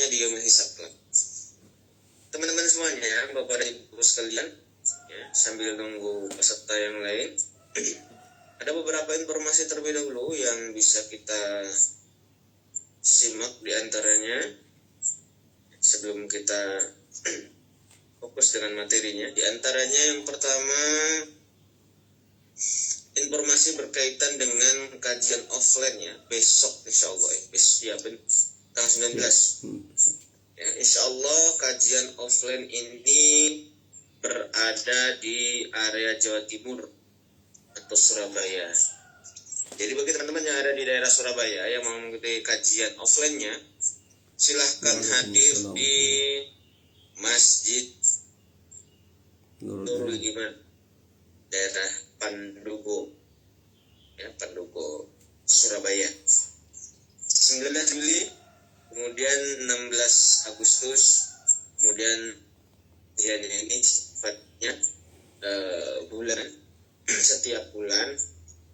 tepatnya di yaumul hisab. Teman-teman semuanya ya, Bapak dan Ibu sekalian, ya, sambil nunggu peserta yang lain, ada beberapa informasi terlebih dahulu yang bisa kita simak di antaranya sebelum kita fokus dengan materinya. Di antaranya yang pertama, informasi berkaitan dengan kajian offline ya, besok insya Allah tanggal 19 ya, insya Allah kajian offline ini berada di area Jawa Timur atau Surabaya. Jadi bagi teman-teman yang ada di daerah Surabaya yang mau mengikuti kajian offline-nya, silahkan hadir di Masjid Nurul Iman, daerah Pandugo, ya, Pandugo, Surabaya. 9 Juli, kemudian 16 Agustus, kemudian ini sifatnya bulan, setiap bulan.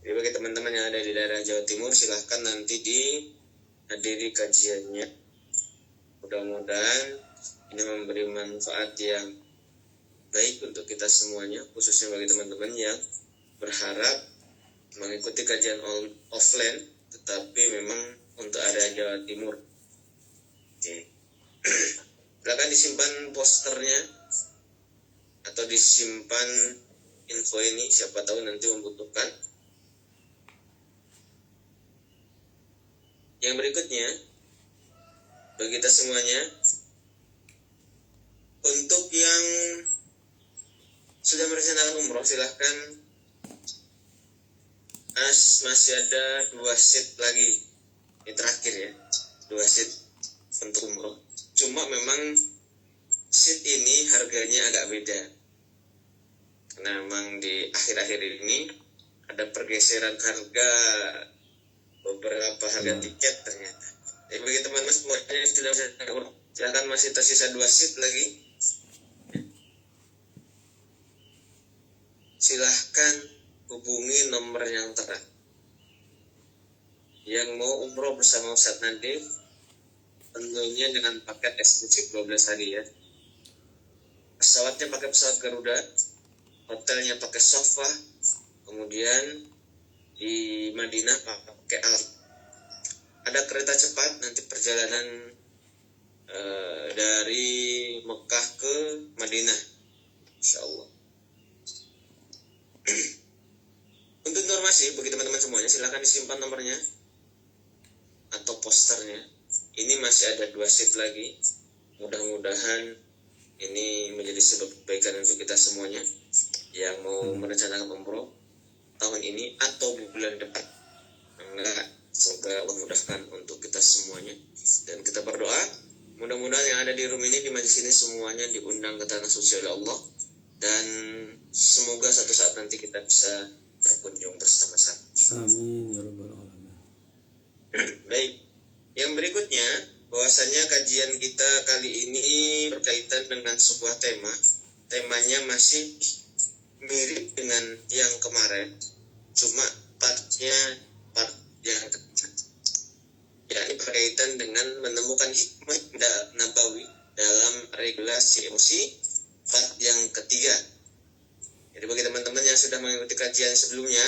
Jadi bagi teman-teman yang ada di daerah Jawa Timur, silahkan nanti dihadiri kajiannya. Mudah-mudahan ini memberi manfaat yang baik untuk kita semuanya, khususnya bagi teman-teman yang berharap mengikuti kajian offline, tetapi memang untuk area Jawa Timur. Oke. Silakan disimpan posternya atau disimpan info ini, siapa tahu nanti membutuhkan. Yang berikutnya, bagi kita semuanya, untuk yang sudah merencanakan umroh, silahkan masih ada 2 seat lagi. Ini terakhir ya, 2 seat untuk umroh. Cuma memang seat ini harganya agak beda, karena memang di akhir-akhir ini ada pergeseran harga beberapa harga tiket ternyata. Jadi bagi teman-teman semuanya yang sudah merencanakan umroh, silahkan masih tersisa 2 seat lagi. Silahkan hubungi nomor yang tertera. Yang mau umroh bersama Ustadz Nadif, tentunya dengan paket eksklusif 12 hari ya. Pesawatnya pakai pesawat Garuda, hotelnya pakai Sofa, kemudian di Madinah pakai Al. Ada kereta cepat nanti perjalanan dari Mekah ke Madinah, insya Allah. Untuk informasi bagi teman-teman semuanya, silahkan disimpan nomornya atau posternya. Ini masih ada 2 seat lagi. Mudah-mudahan ini menjadi sebab kebaikan untuk kita semuanya yang mau merencanakan umroh tahun ini atau bulan depan. Semoga Allah mudahkan untuk kita semuanya. Dan kita berdoa, mudah-mudahan yang ada di room ini, di majelis ini, semuanya diundang ke tanah suci oleh Allah. Dan semoga suatu saat nanti kita bisa berkunjung bersama-sama. Amin ya rabbal alamin. Baik, yang berikutnya, bahwasanya kajian kita kali ini berkaitan dengan sebuah tema. Temanya masih mirip dengan yang kemarin, cuma part yang ketiga, yakni berkaitan dengan menemukan hikmah nabawi dalam regulasi emosi, part yang ketiga. Jadi bagi teman-teman yang sudah mengikuti kajian sebelumnya,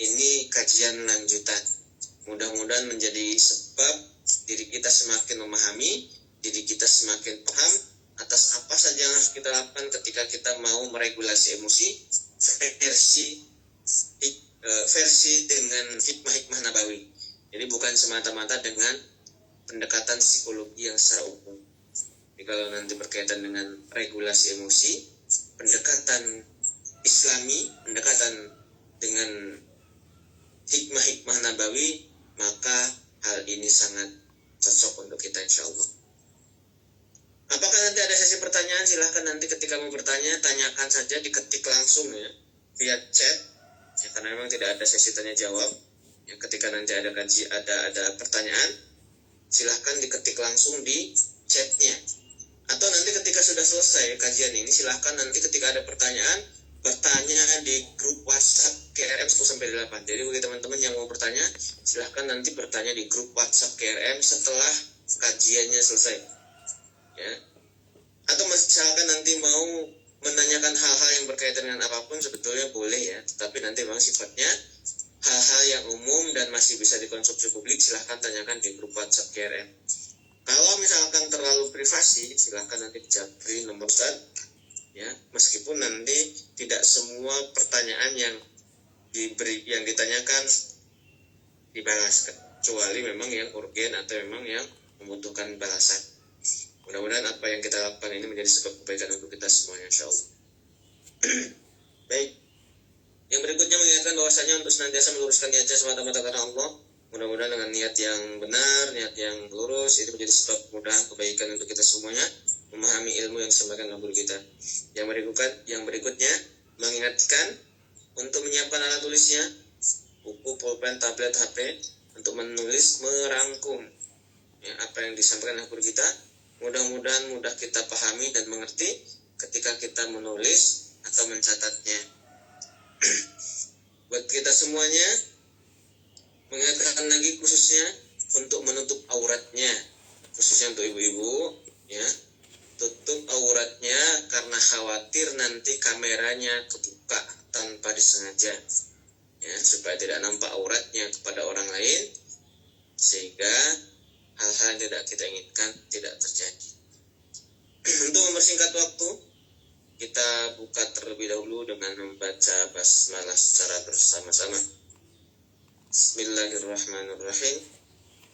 ini kajian lanjutan. Mudah-mudahan menjadi sebab diri kita semakin memahami, diri kita semakin paham atas apa saja yang harus kita lakukan ketika kita mau meregulasi emosi versi dengan hikmah-hikmah nabawi. Jadi bukan semata-mata dengan pendekatan psikologi yang secara umum. Jadi kalau nanti berkaitan dengan regulasi emosi, pendekatan Islami, pendekatan dengan hikmah-hikmah nabawi, maka hal ini sangat cocok untuk kita insya Allah. Apakah nanti ada sesi pertanyaan? Silahkan nanti ketika mau bertanya, tanyakan saja, diketik langsung ya, via chat ya, karena memang tidak ada sesi tanya jawab ya. Ketika nanti ada pertanyaan, silahkan diketik langsung di chatnya, atau nanti ketika sudah selesai kajian ini, silahkan nanti ketika ada pertanyaan, bertanya di grup WhatsApp KRM 10-8. Jadi bagi teman-teman yang mau bertanya, silahkan nanti bertanya di grup WhatsApp KRM setelah kajiannya selesai. ya. Atau misalkan nanti mau menanyakan hal-hal yang berkaitan dengan apapun sebetulnya boleh ya, tetapi nanti memang sifatnya hal-hal yang umum dan masih bisa dikonsumsi publik, silahkan tanyakan di grup WhatsApp KRM. Kalau misalkan terlalu privasi, silahkan nanti japri nomor Ustaz, ya, meskipun nanti tidak semua pertanyaan yang ditanyakan dibalas, kecuali memang yang urgen atau memang yang membutuhkan balasan. Mudah-mudahan apa yang kita lakukan ini menjadi sebab kebaikan untuk kita semuanya, insyaallah. Baik. Yang berikutnya mengingatkan bahwasanya untuk senantiasa meluruskan niatnya semata-mata karena Allah. Mudah-mudahan dengan niat yang benar, niat yang lurus, itu menjadi sebab kemudahan kebaikan untuk kita semuanya, memahami ilmu yang disampaikan oleh guru kita. Yang berikutnya mengingatkan untuk menyiapkan alat tulisnya, buku, pulpen, tablet, HP, untuk menulis, merangkum ya, apa yang disampaikan oleh guru kita. Mudah-mudahan mudah kita pahami dan mengerti ketika kita menulis atau mencatatnya. Buat kita semuanya, mengingatkan lagi khususnya untuk menutup auratnya, khususnya untuk ibu-ibu, ya, tutup auratnya karena khawatir nanti kameranya kebuka tanpa disengaja, ya, supaya tidak nampak auratnya kepada orang lain, sehingga hal-hal yang tidak kita inginkan tidak terjadi. Untuk mempersingkat waktu, kita buka terlebih dahulu dengan membaca basmalah secara bersama-sama. Bismillahirrahmanirrahim.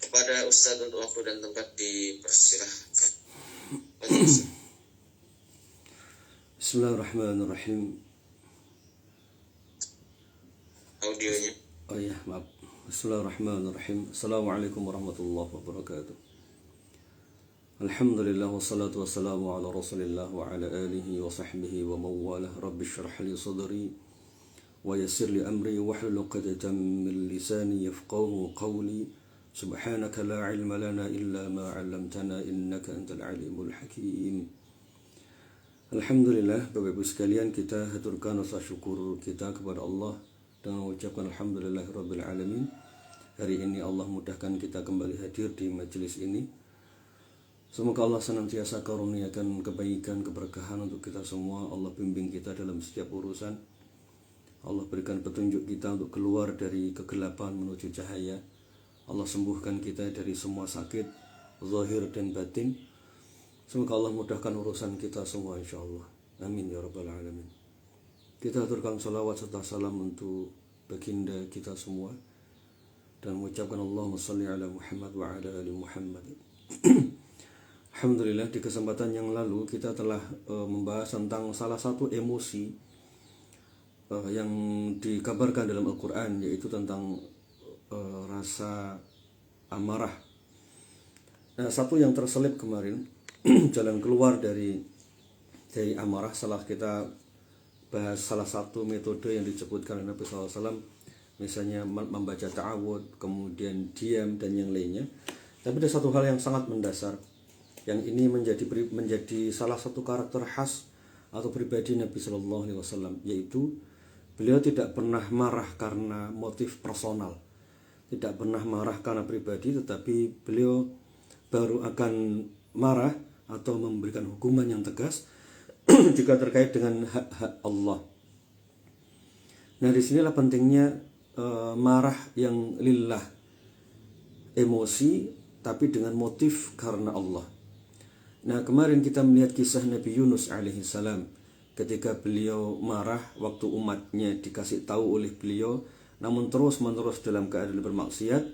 Kepada Ustadz untuk waktu dan tempat dipersilahkan. Bismillahirrahmanirrahim. Audionya. Oh iya, maaf. Bismillahirrahmanirrahim. Assalamualaikum warahmatullahi wabarakatuh. Alhamdulillah wassalatu wassalamu ala Rasulillah wa ala alihi wa sahbihi wa mawalah. Rabbi shrah li sadri wa yassir li amri wahlul 'uqdatam min lisani yafqahu qawli. Subhanaka la ilma lana illa ma 'allamtana innaka antal alimul hakim. Alhamdulillah, Bapak Ibu sekalian, kita haturkan rasa syukur kita kepada Allah dengan mengucapkan alhamdulillahirabbil alamin. Hari ini Allah mudahkan kita kembali hadir di majelis ini. Semoga Allah senantiasa karuniakan kebaikan, keberkahan untuk kita semua. Allah bimbing kita dalam setiap urusan. Allah berikan petunjuk kita untuk keluar dari kegelapan menuju cahaya. Allah sembuhkan kita dari semua sakit, zahir dan batin. Semoga Allah mudahkan urusan kita semua, insyaallah. Amin ya rabbal alamin. Kita aturkan salawat serta salam untuk baginda kita semua dan mengucapkan Allahumma shalli ala Muhammad wa ala ali Muhammad. Alhamdulillah, di kesempatan yang lalu kita telah membahas tentang salah satu emosi yang dikabarkan dalam Al-Quran, yaitu tentang rasa amarah. Nah, satu yang terselip kemarin jalan keluar dari amarah, setelah kita bahas salah satu metode yang disebutkan oleh Nabi SAW, misalnya membaca ta'awud, kemudian diam dan yang lainnya. Tapi ada satu hal yang sangat mendasar, yang ini menjadi salah satu karakter khas atau pribadi Nabi Shallallahu Alaihi Wasallam, yaitu beliau tidak pernah marah karena motif personal, tidak pernah marah karena pribadi, tetapi beliau baru akan marah atau memberikan hukuman yang tegas jika terkait dengan hak-hak Allah. Nah, disinilah pentingnya marah yang lillah, emosi tapi dengan motif karena Allah. Nah, kemarin kita melihat kisah Nabi Yunus alaihissalam ketika beliau marah waktu umatnya dikasih tahu oleh beliau, namun terus-menerus dalam keadaan bermaksiat,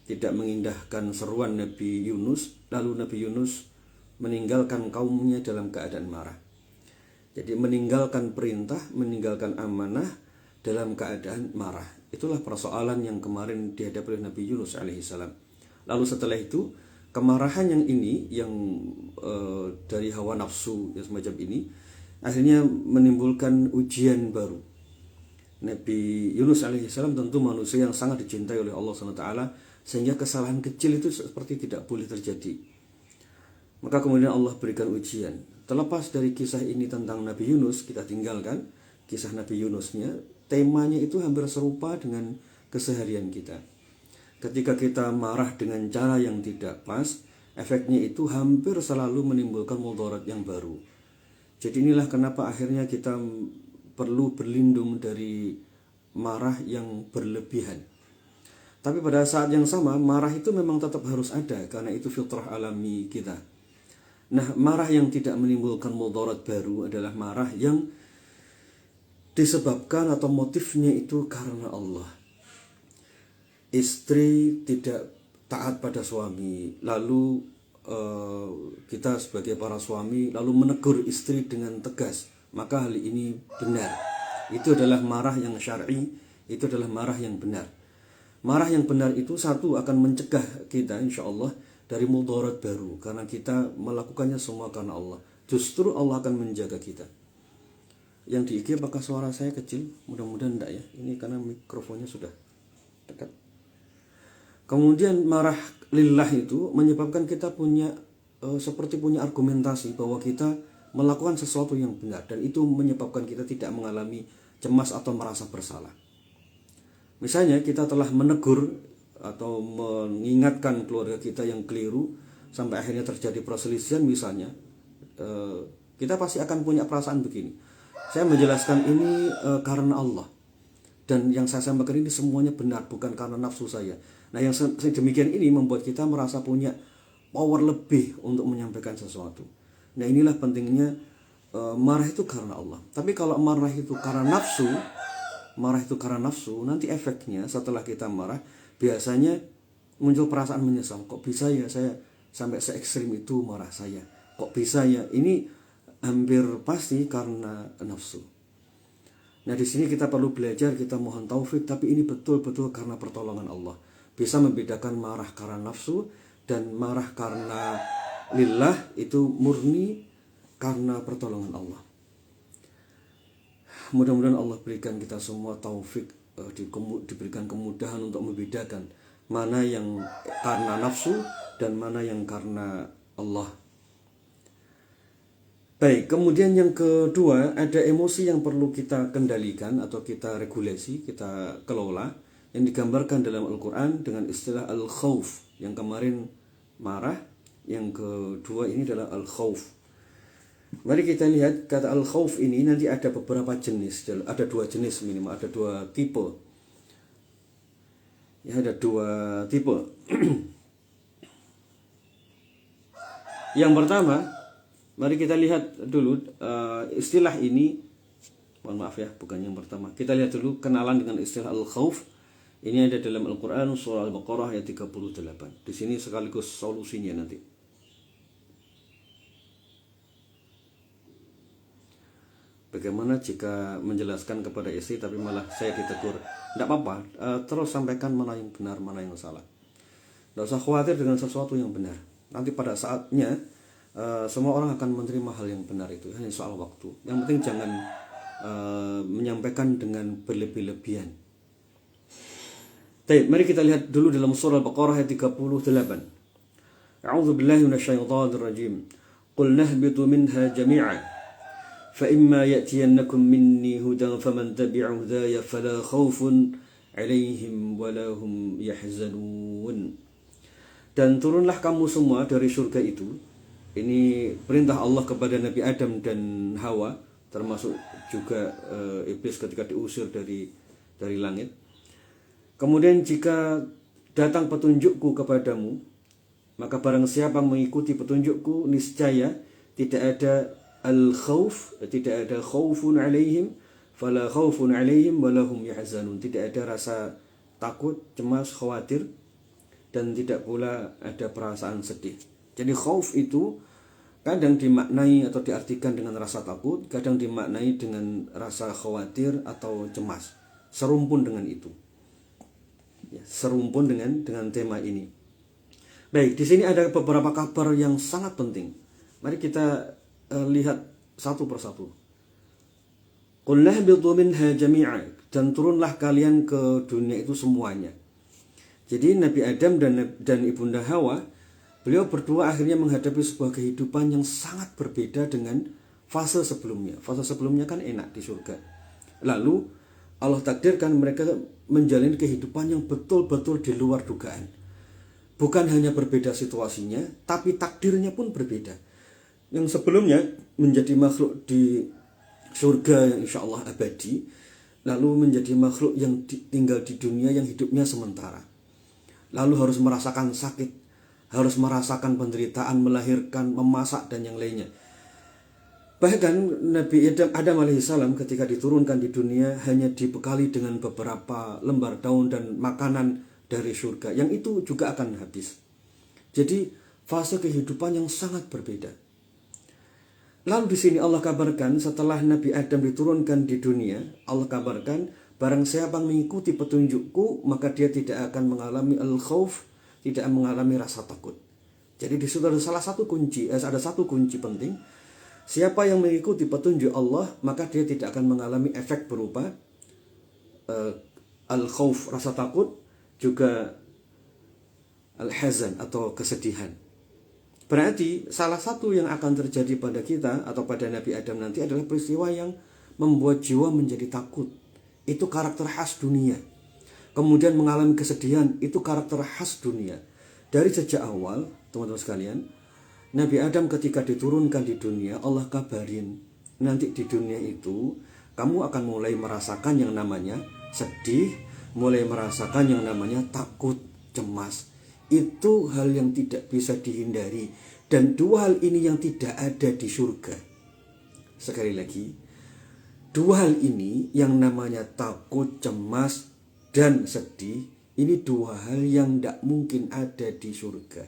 tidak mengindahkan seruan Nabi Yunus. Lalu Nabi Yunus meninggalkan kaumnya dalam keadaan marah. Jadi meninggalkan perintah, meninggalkan amanah dalam keadaan marah. Itulah persoalan yang kemarin dihadapi oleh Nabi Yunus alaihissalam. Lalu setelah itu, kemarahan yang ini, yang dari hawa nafsu yang semacam ini, akhirnya menimbulkan ujian baru. Nabi Yunus alaihissalam tentu manusia yang sangat dicintai oleh Allah SWT, sehingga kesalahan kecil itu seperti tidak boleh terjadi. Maka kemudian Allah berikan ujian. Terlepas dari kisah ini tentang Nabi Yunus, kita tinggalkan kisah Nabi Yunusnya. Temanya itu hampir serupa dengan keseharian kita. Ketika kita marah dengan cara yang tidak pas, efeknya itu hampir selalu menimbulkan mudarat yang baru. Jadi inilah kenapa akhirnya kita perlu berlindung dari marah yang berlebihan. Tapi pada saat yang sama, marah itu memang tetap harus ada karena itu fitrah alami kita. Nah, marah yang tidak menimbulkan mudarat baru adalah marah yang disebabkan atau motifnya itu karena Allah. Istri tidak taat pada suami, lalu kita sebagai para suami lalu menegur istri dengan tegas, maka hal ini benar. Itu adalah marah yang syar'i, itu adalah marah yang benar. Marah yang benar itu satu akan mencegah kita insya Allah dari mudarat baru karena kita melakukannya semua karena Allah. Justru Allah akan menjaga kita. Yang di IG apakah suara saya kecil? Mudah-mudahan enggak ya. Ini karena mikrofonnya sudah dekat. Kemudian marah lillah itu menyebabkan kita punya seperti punya argumentasi bahwa kita melakukan sesuatu yang benar, dan itu menyebabkan kita tidak mengalami cemas atau merasa bersalah. Misalnya kita telah menegur atau mengingatkan keluarga kita yang keliru sampai akhirnya terjadi perselisihan misalnya, kita pasti akan punya perasaan begini, saya menjelaskan ini karena Allah, dan yang saya sampaikan ini semuanya benar, bukan karena nafsu saya. Nah, yang demikian ini membuat kita merasa punya power lebih untuk menyampaikan sesuatu. Nah, inilah pentingnya marah itu karena Allah. Tapi kalau marah itu karena nafsu, nanti efeknya setelah kita marah biasanya muncul perasaan menyesal. Kok bisa ya saya sampai se-ekstrim itu marah saya? Kok bisa ya? Ini hampir pasti karena nafsu. Nah, di sini kita perlu belajar, kita mohon taufik, tapi ini betul-betul karena pertolongan Allah. Bisa membedakan marah karena nafsu dan marah karena lillah itu murni karena pertolongan Allah. Mudah-mudahan Allah berikan kita semua taufik, diberikan kemudahan untuk membedakan mana yang karena nafsu dan mana yang karena Allah. Baik, kemudian yang kedua, ada emosi yang perlu kita kendalikan atau kita regulasi, kita kelola, yang digambarkan dalam Al-Quran dengan istilah al-khawf. Yang kemarin marah, yang kedua ini adalah al-khawf. Mari kita lihat kata al-khawf ini nanti ada beberapa jenis, ada dua jenis minimal, ada dua tipe. Ya, ada dua tipe. Yang pertama, mari kita lihat dulu istilah ini. Mohon maaf ya, bukan yang pertama. Kita lihat dulu kenalan dengan istilah al-khawf. Ini ada dalam Al-Quran surah Al-Baqarah ayat 38. Di sini sekaligus solusinya nanti. Bagaimana jika menjelaskan kepada istri tapi malah saya ditegur? Tidak apa-apa, terus sampaikan mana yang benar, mana yang salah. Tidak usah khawatir dengan sesuatu yang benar. Nanti pada saatnya semua orang akan menerima hal yang benar itu. Hanya soal waktu. Yang penting jangan menyampaikan dengan berlebih-lebihan. Baik, mari kita lihat dulu dalam surah Al-Baqarah ayat 38. A'udzu billahi minasyaitonir rajim. Qul nahbitu minha jami'an. Fa imma ya'tiyannakum minni hudan faman tabi'a hudaya fala khaufun 'alaihim wa la hum yahzanun. Dan turunlah kamu semua dari surga itu. Ini perintah Allah kepada Nabi Adam dan Hawa, termasuk juga iblis ketika diusir dari langit. Kemudian jika datang petunjukku kepadamu, maka barang siapa mengikuti petunjukku, niscaya tidak ada al-khawf, tidak ada khawfun alaihim, fala khawfun alaihim walahum yahzanun. Tidak ada rasa takut, cemas, khawatir, dan tidak pula ada perasaan sedih. Jadi khawf itu kadang dimaknai atau diartikan dengan rasa takut, kadang dimaknai dengan rasa khawatir atau cemas. Serumpun dengan itu. Ya, serumpun dengan tema ini. Baik, di sini ada beberapa kabar yang sangat penting. Mari kita lihat satu persatu. Qul nahbitu minha jami'a, dan turunlah kalian ke dunia itu semuanya. Jadi Nabi Adam dan Ibunda Hawa, beliau berdua akhirnya menghadapi sebuah kehidupan yang sangat berbeda dengan fase sebelumnya. Fase sebelumnya kan enak di surga. Lalu Allah takdirkan mereka menjalani kehidupan yang betul-betul di luar dugaan. bukan hanya berbeda situasinya, tapi takdirnya pun berbeda. Yang sebelumnya menjadi makhluk di surga yang insya Allah abadi, lalu menjadi makhluk yang tinggal di dunia yang hidupnya sementara. Lalu harus merasakan sakit, harus merasakan penderitaan, melahirkan, memasak, dan yang lainnya. Bahkan Nabi Adam alaihissalam ketika diturunkan di dunia hanya dibekali dengan beberapa lembar daun dan makanan dari surga, yang itu juga akan habis. Jadi fase kehidupan yang sangat berbeda. Lalu di sini Allah kabarkan setelah Nabi Adam diturunkan di dunia, Allah kabarkan barang siapa mengikuti petunjukku maka dia tidak akan mengalami al-khauf, tidak mengalami rasa takut. Jadi di situ ada satu kunci penting. Siapa yang mengikuti petunjuk Allah maka dia tidak akan mengalami efek berupa al-khauf, rasa takut, juga al-hazan atau kesedihan. Berarti salah satu yang akan terjadi pada kita atau pada Nabi Adam nanti adalah peristiwa yang membuat jiwa menjadi takut. Itu karakter khas dunia. Kemudian mengalami kesedihan, itu karakter khas dunia. Dari sejak awal, teman-teman sekalian, Nabi Adam ketika diturunkan di dunia, Allah kabarin, nanti di dunia itu kamu akan mulai merasakan yang namanya sedih, mulai merasakan yang namanya takut, cemas. Itu hal yang tidak bisa dihindari, dan dua hal ini yang tidak ada di surga. Sekali lagi, dua hal ini yang namanya takut, cemas, dan sedih, ini dua hal yang tidak mungkin ada di surga.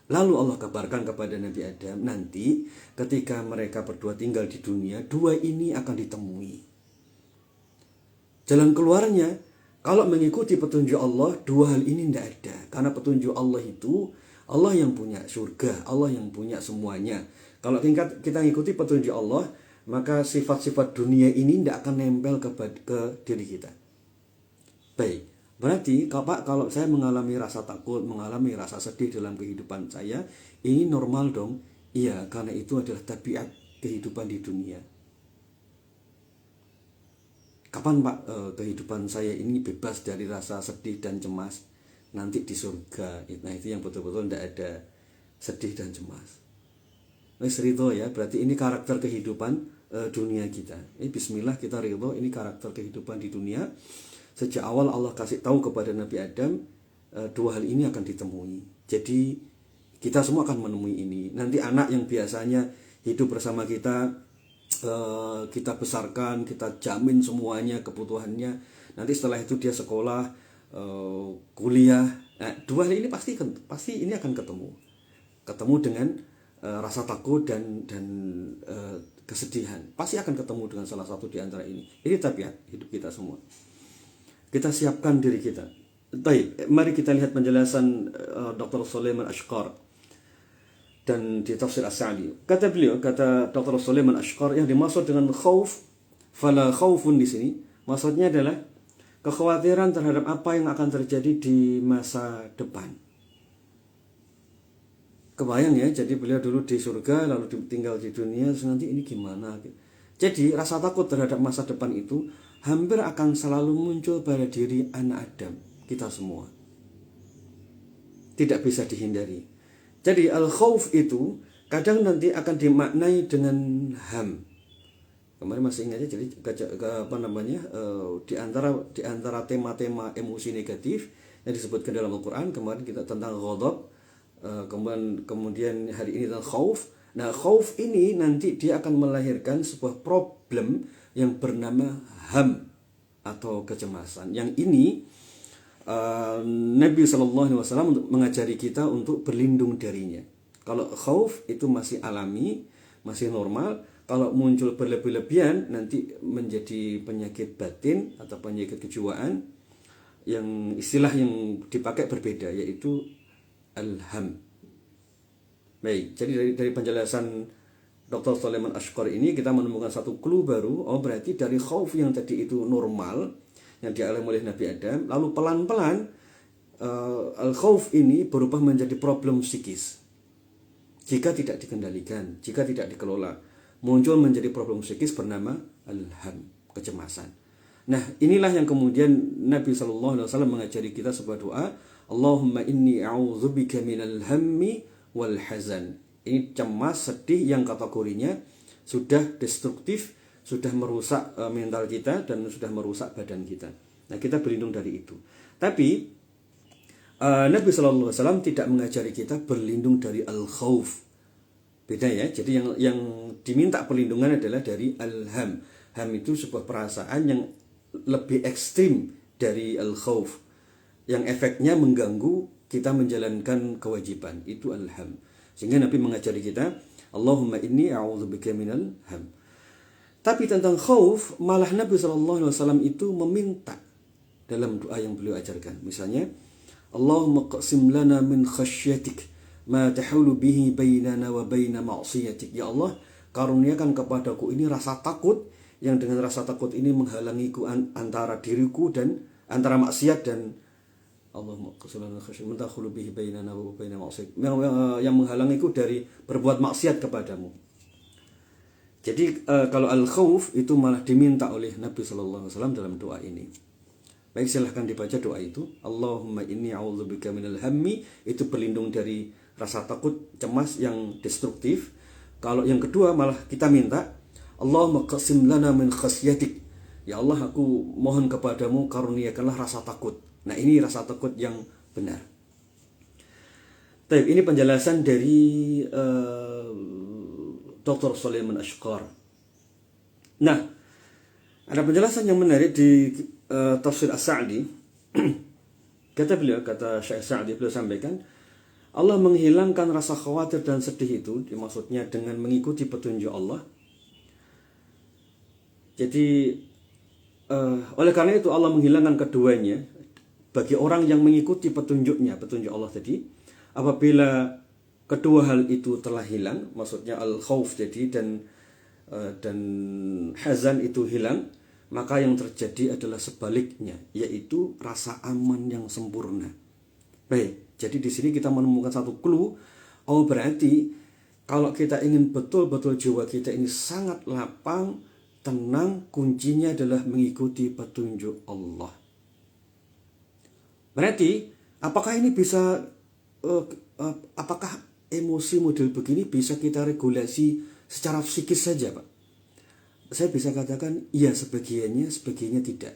Lalu Allah kabarkan kepada Nabi Adam, nanti ketika mereka berdua tinggal di dunia, dua ini akan ditemui. Jalan keluarnya, kalau mengikuti petunjuk Allah, dua hal ini tidak ada. Karena petunjuk Allah itu, Allah yang punya surga, Allah yang punya semuanya. Kalau kita mengikuti petunjuk Allah, maka sifat-sifat dunia ini tidak akan nempel ke diri kita. Baik, berarti kalau saya mengalami rasa takut, mengalami rasa sedih dalam kehidupan saya, ini normal dong? Iya, karena itu adalah tabiat kehidupan di dunia. Kapan Pak kehidupan saya ini bebas dari rasa sedih dan cemas? Nanti di surga. Nah itu yang betul-betul tidak ada sedih dan cemas. Ridho ya, berarti ini karakter kehidupan dunia kita. Bismillah kita ridho, ini karakter kehidupan di dunia. Sejak awal Allah kasih tahu kepada Nabi Adam, dua hal ini akan ditemui. Jadi kita semua akan menemui ini. Nanti anak yang biasanya hidup bersama kita, kita besarkan, kita jamin semuanya kebutuhannya. Nanti setelah itu dia sekolah, kuliah. Nah, dua hal ini pasti ini akan ketemu dengan rasa takut dan kesedihan. Pasti akan ketemu dengan salah satu di antara ini. Ini tabiat hidup kita semua. Kita siapkan diri kita. Baik, mari kita lihat penjelasan Dr. Sulaiman Ashqar dan di tafsir As-Sa'di. Kata Dr. Sulaiman Ashqar, yang dimaksud dengan khauf, fala khaufun di sini, maksudnya adalah kekhawatiran terhadap apa yang akan terjadi di masa depan. Kebayang ya, jadi beliau dulu di surga, lalu tinggal di dunia, nanti ini gimana? Jadi rasa takut terhadap masa depan itu hampir akan selalu muncul pada diri anak Adam, kita semua. Tidak bisa dihindari. Jadi al-khauf itu kadang nanti akan dimaknai dengan ham. Kemarin masih ingat ya, jadi di antara tema-tema emosi negatif yang disebutkan dalam Al-Qur'an, kemarin kita tentang ghadab, kemudian hari ini tentang khauf. Nah, khauf ini nanti dia akan melahirkan sebuah problem yang bernama ham atau kecemasan. Yang ini Nabi SAW mengajari kita untuk berlindung darinya. Kalau khauf itu masih alami, masih normal. Kalau muncul berlebih-lebihan nanti menjadi penyakit batin atau penyakit kejiwaan, yang istilah yang dipakai berbeda, yaitu al-ham. Baik, jadi dari penjelasan Dr. Sulaiman Ashqar ini kita menemukan satu clue baru. Oh, berarti dari khauf yang tadi itu normal, yang dialami oleh Nabi Adam, lalu pelan-pelan al-khauf ini berubah menjadi problem psikis. Jika tidak dikendalikan, jika tidak dikelola, muncul menjadi problem psikis bernama al-ham, kecemasan. Nah, inilah yang kemudian Nabi SAW mengajari kita sebuah doa. Allahumma inni a'udzubika minal hammi wal hazan. Ini cemas, sedih yang kategorinya sudah destruktif, sudah merusak mental kita dan sudah merusak badan kita. Nah, kita berlindung dari itu. Tapi Nabi Shallallahu Alaihi Wasallam tidak mengajari kita berlindung dari al-khawf. Beda ya. Jadi yang diminta perlindungan adalah dari al-ham. Ham itu sebuah perasaan yang lebih ekstrim dari al-khawf, yang efeknya mengganggu kita menjalankan kewajiban. Itu al-ham. Sehingga Nabi mengajari kita, Allahumma inni a'udzubika minal ham. Tapi tentang khauf, malah Nabi SAW itu meminta dalam doa yang beliau ajarkan. Misalnya, Allahumma qsim lana min khasyatik ma tahulu bihi bainana wa baina ma'siyatik. Ya Allah, karuniakan kepadaku ini rasa takut, yang dengan rasa takut ini menghalangiku antara diriku dan antara maksiat dan Allahumma qsim lana khasyatik ma tahulu bihi bainana wa baina ma'siyatik, yang menghalangiku dari berbuat maksiat kepadamu. Jadi kalau al-khawf itu malah diminta oleh Nabi SAW dalam doa ini. Baik, silahkan dibaca doa itu. Allahumma inni a'udzubika minal hammi, itu berlindung dari rasa takut, cemas yang destruktif. Kalau yang kedua malah kita minta, Allahumma qsim lana min khasyatik. Ya Allah, aku mohon kepadamu karuniakanlah rasa takut. Nah, ini rasa takut yang benar. Baik, ini penjelasan dari Dr. Sulaiman Ashqar. Nah, ada penjelasan yang menarik di tafsir As-Sa'di. Kata Syekh Sa'di, beliau sampaikan, Allah menghilangkan rasa khawatir dan sedih itu, maksudnya dengan mengikuti petunjuk Allah. Jadi oleh karena itu Allah menghilangkan keduanya bagi orang yang mengikuti petunjuknya, petunjuk Allah tadi. Apabila kedua hal itu telah hilang, maksudnya al-khawf jadi dan hazan itu hilang, maka yang terjadi adalah sebaliknya, yaitu rasa aman yang sempurna. Baik, jadi di sini kita menemukan satu clue. Oh, berarti kalau kita ingin betul-betul jiwa kita ini sangat lapang, tenang, kuncinya adalah mengikuti petunjuk Allah. Berarti apakah ini bisa apakah emosi model begini bisa kita regulasi secara psikis saja, Pak? Saya bisa katakan iya sebagiannya, sebagiannya tidak.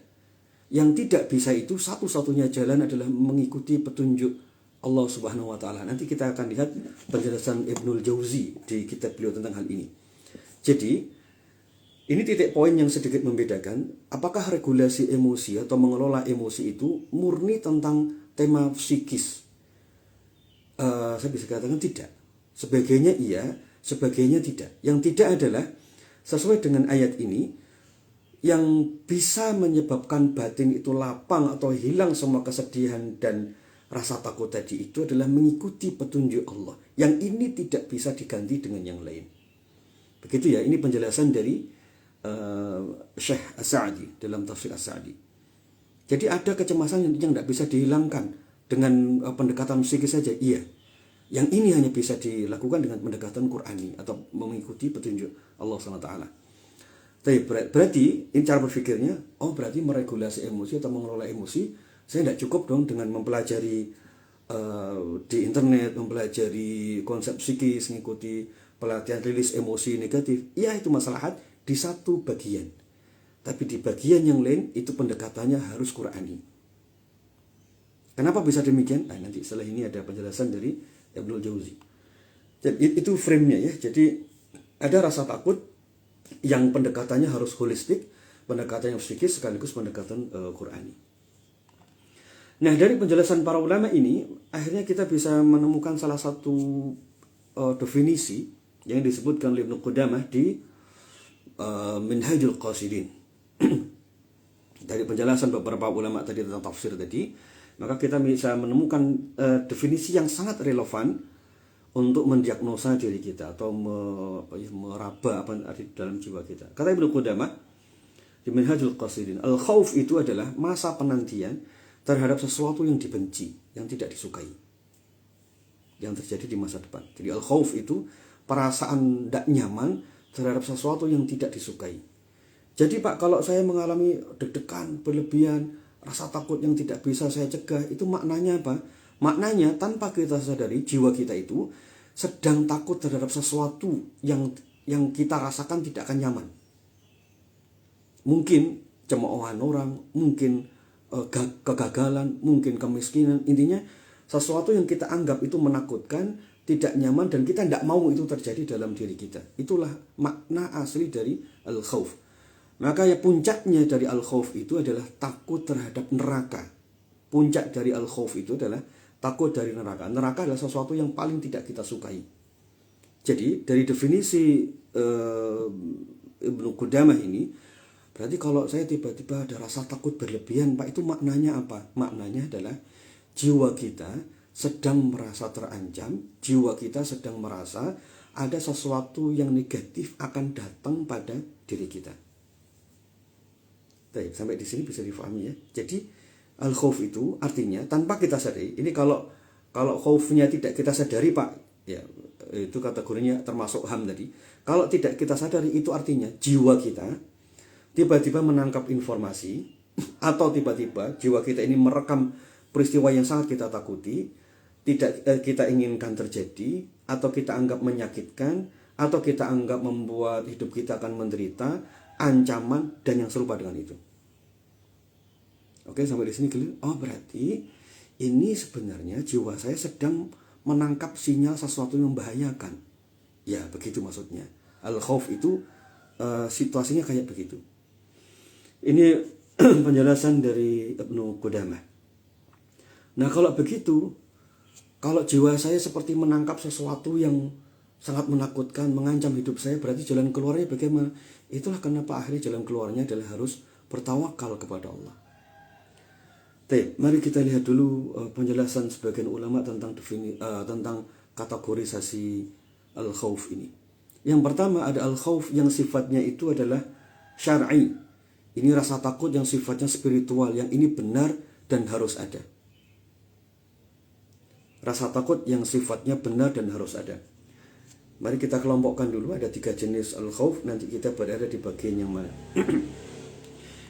Yang tidak bisa itu satu-satunya jalan adalah mengikuti petunjuk Allah Subhanahu wa taala. Nanti kita akan lihat penjelasan Ibnul Jauzi di kitab beliau tentang hal ini. Jadi, ini titik poin yang sedikit membedakan, apakah regulasi emosi atau mengelola emosi itu murni tentang tema psikis? Saya bisa katakan tidak. Sebagiannya iya, sebagiannya tidak. Yang tidak adalah sesuai dengan ayat ini, yang bisa menyebabkan batin itu lapang atau hilang semua kesedihan dan rasa takut tadi itu adalah mengikuti petunjuk Allah. Yang ini tidak bisa diganti dengan yang lain. Begitu ya, ini penjelasan dari Syekh As-Sa'di dalam tafsir As-Sa'di. Jadi ada kecemasan yang tidak bisa dihilangkan dengan pendekatan psikis saja, iya. Yang ini hanya bisa dilakukan dengan pendekatan Qur'ani atau mengikuti petunjuk Allah SWT. Tapi berarti ini cara berpikirnya, oh berarti meregulasi emosi atau mengelola emosi, saya tidak cukup dong dengan mempelajari di internet, mempelajari konsep psikis, mengikuti pelatihan rilis emosi negatif. Ya, itu masalah di satu bagian. Tapi di bagian yang lain itu pendekatannya harus Qur'ani. Kenapa bisa demikian? Nah, nanti setelah ini ada penjelasan dari Ibnul Jauzi. Jadi itu frame-nya ya. Jadi ada rasa takut yang pendekatannya harus holistik, pendekatan yang psikis sekaligus pendekatan Qur'ani. Nah, dari penjelasan para ulama ini, akhirnya kita bisa menemukan salah satu definisi yang disebutkan oleh Ibnu Qudamah di Minhajul Qasidin. Dari penjelasan beberapa ulama tadi tentang tafsir tadi, maka kita bisa menemukan definisi yang sangat relevan untuk mendiagnosa diri kita atau meraba apa yang ada dalam jiwa kita. Kata Ibnu Qudamah di Minhajul Qasidin, al-khawf itu adalah masa penantian terhadap sesuatu yang dibenci, yang tidak disukai, yang terjadi di masa depan. Jadi al-khawf itu perasaan tidak nyaman terhadap sesuatu yang tidak disukai. Jadi Pak, kalau saya mengalami deg-degan berlebihan, rasa takut yang tidak bisa saya cegah, itu maknanya apa? Maknanya tanpa kita sadari jiwa kita itu sedang takut terhadap sesuatu yang kita rasakan tidak akan nyaman. Mungkin cemoohan orang, mungkin kegagalan, mungkin kemiskinan. Intinya sesuatu yang kita anggap itu menakutkan, tidak nyaman, dan kita tidak mau itu terjadi dalam diri kita. Itulah makna asli dari al-khawf. Maka ya puncaknya dari al-khawf itu adalah takut terhadap neraka. Puncak dari al-khawf itu adalah takut dari neraka. Neraka adalah sesuatu yang paling tidak kita sukai. Jadi dari definisi Ibnu Qudamah ini, berarti kalau saya tiba-tiba ada rasa takut berlebihan, Pak, itu maknanya apa? Maknanya adalah jiwa kita sedang merasa terancam, jiwa kita sedang merasa ada sesuatu yang negatif akan datang pada diri kita. Baik, sampai di sini bisa difahami ya. Jadi al-khauf itu artinya tanpa kita sadari. Ini kalau khaufnya tidak kita sadari, Pak, ya itu kategorinya termasuk ham tadi. Kalau tidak kita sadari, itu artinya jiwa kita tiba-tiba menangkap informasi, atau tiba-tiba jiwa kita ini merekam peristiwa yang sangat kita takuti, tidak kita inginkan terjadi, atau kita anggap menyakitkan, atau kita anggap membuat hidup kita akan menderita, ancaman, dan yang serupa dengan itu. Oke, sampai di sini clear? Oh, berarti ini sebenarnya jiwa saya sedang menangkap sinyal sesuatu yang membahayakan. Ya, begitu maksudnya. Al-khauf itu situasinya kayak begitu. Ini penjelasan dari Ibnu Qudamah. Nah, kalau begitu, kalau jiwa saya seperti menangkap sesuatu yang sangat menakutkan, mengancam hidup saya, berarti jalan keluarnya bagaimana? Itulah kenapa akhirnya jalan keluarnya adalah harus bertawakal kepada Allah. Baik, mari kita lihat dulu penjelasan sebagian ulama tentang tentang kategorisasi al-khauf ini. Yang pertama ada al-khauf yang sifatnya itu adalah syar'i. Ini rasa takut yang sifatnya spiritual, yang ini benar dan harus ada. Rasa takut yang sifatnya benar dan harus ada. Mari kita kelompokkan dulu, ada 3 jenis al-khauf, nanti kita berada di bagian yang mana.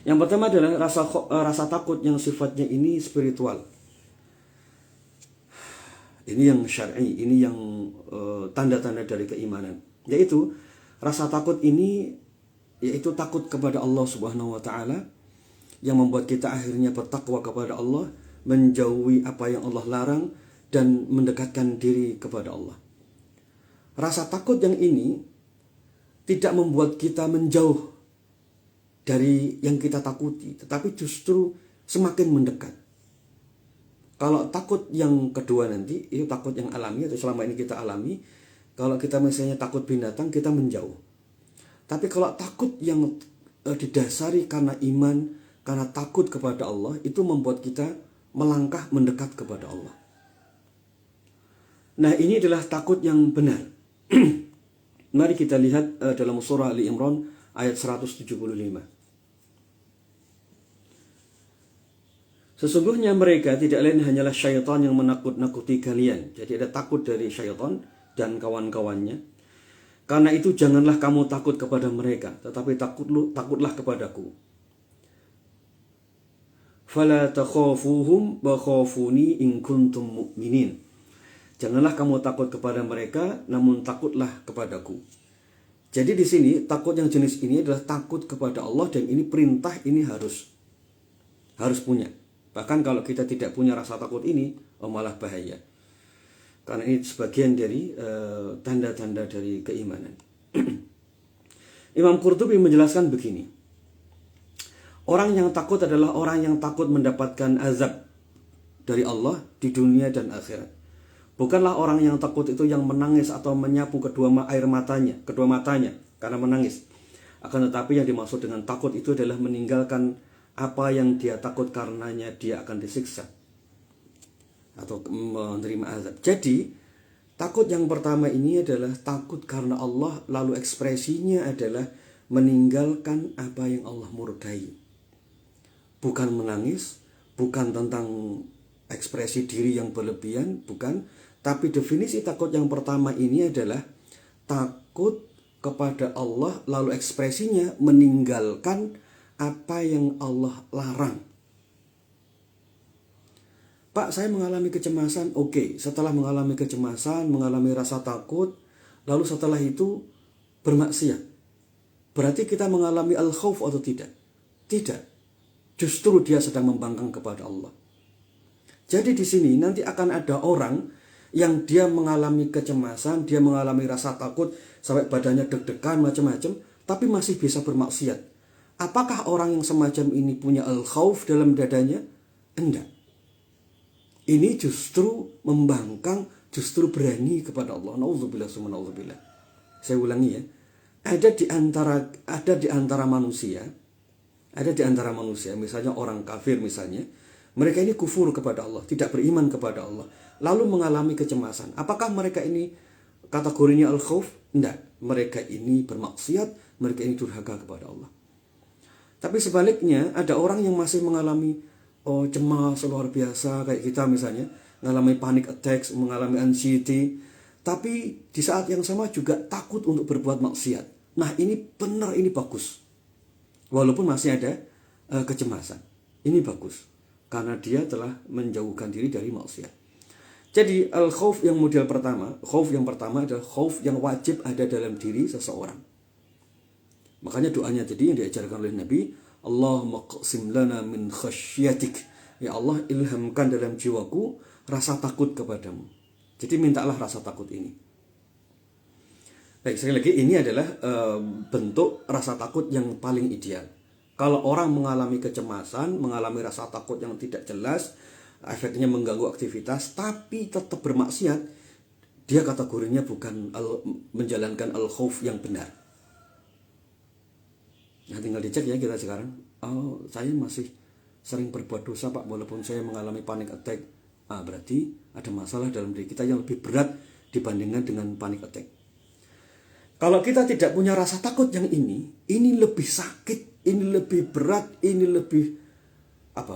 Yang pertama adalah rasa takut yang sifatnya ini spiritual. Ini yang syar'i, ini yang tanda-tanda dari keimanan. Yaitu rasa takut ini yaitu takut kepada Allah Subhanahu wa taala, yang membuat kita akhirnya bertakwa kepada Allah, menjauhi apa yang Allah larang, dan mendekatkan diri kepada Allah. Rasa takut yang ini tidak membuat kita menjauh dari yang kita takuti, tetapi justru semakin mendekat. Kalau takut yang kedua nanti, itu takut yang alami atau selama ini kita alami. Kalau kita misalnya takut binatang, kita menjauh. Tapi kalau takut yang didasari karena iman, karena takut kepada Allah, itu membuat kita melangkah mendekat kepada Allah. Nah, ini adalah takut yang benar. Mari kita lihat dalam surah Ali Imran ayat 175. Sesungguhnya mereka tidak lain hanyalah syaitan yang menakut-nakuti kalian. Jadi ada takut dari syaitan dan kawan-kawannya. Karena itu janganlah kamu takut kepada mereka, tetapi takutlah kepadaku. Fala takhafuhum wa khafuni in kuntum mu'minin. Janganlah kamu takut kepada mereka, namun takutlah kepadaku. Jadi di sini takut yang jenis ini adalah takut kepada Allah, dan ini perintah, ini harus punya. Bahkan kalau kita tidak punya rasa takut ini, malah bahaya. Karena ini sebagian dari tanda-tanda dari keimanan. Imam Qurtubi menjelaskan begini. Orang yang takut adalah orang yang takut mendapatkan azab dari Allah di dunia dan akhirat. Bukanlah orang yang takut itu yang menangis atau menyapu kedua matanya karena menangis. Akan tetapi yang dimaksud dengan takut itu adalah meninggalkan apa yang dia takut karenanya dia akan disiksa atau menerima azab. Jadi takut yang pertama ini adalah takut karena Allah, lalu ekspresinya adalah meninggalkan apa yang Allah murkai. Bukan menangis, bukan tentang ekspresi diri yang berlebihan, bukan. Tapi definisi takut yang pertama ini adalah takut kepada Allah, lalu ekspresinya meninggalkan apa yang Allah larang. Pak, saya mengalami kecemasan. Oke, setelah mengalami kecemasan, mengalami rasa takut, lalu setelah itu bermaksiat. Berarti kita mengalami al-khauf atau tidak? Tidak. Justru dia sedang membangkang kepada Allah. Jadi di sini nanti akan ada orang yang dia mengalami kecemasan, dia mengalami rasa takut, sampai badannya deg-degan macam-macam, tapi masih bisa bermaksiat. Apakah orang yang semacam ini punya al-khauf dalam dadanya? Enggak. Ini justru membangkang, justru berani kepada Allah. Nauzubillah summa nauzubillah. Saya ulangi ya. Ada di antara manusia, misalnya orang kafir misalnya, mereka ini kufur kepada Allah, tidak beriman kepada Allah, lalu mengalami kecemasan. Apakah mereka ini kategorinya al-khauf? Enggak. Mereka ini bermaksiat, mereka ini durhaka kepada Allah. Tapi sebaliknya, ada orang yang masih mengalami cemas luar biasa kayak kita misalnya, mengalami panic attacks, mengalami anxiety, tapi di saat yang sama juga takut untuk berbuat maksiat. Nah, ini benar, ini bagus. Walaupun masih ada kecemasan. Ini bagus karena dia telah menjauhkan diri dari maksiat. Jadi al-khauf yang model pertama, khauf yang pertama adalah khauf yang wajib ada dalam diri seseorang. Makanya doanya tadi yang diajarkan oleh Nabi, Allahumma qsim lana min khasyatik. Ya Allah, ilhamkan dalam jiwaku rasa takut kepadamu. Jadi mintalah rasa takut ini. Baik, sekali lagi ini adalah bentuk rasa takut yang paling ideal. Kalau orang mengalami kecemasan, mengalami rasa takut yang tidak jelas, efeknya mengganggu aktivitas, tapi tetap bermaksiat, dia kategorinya bukan menjalankan al-khauf yang benar. Nah, tinggal dicek ya kita sekarang. Oh, saya masih sering berbuat dosa Pak, walaupun saya mengalami panic attack. Berarti ada masalah dalam diri kita yang lebih berat dibandingkan dengan panic attack. Kalau kita tidak punya rasa takut yang ini lebih sakit, ini lebih berat, ini lebih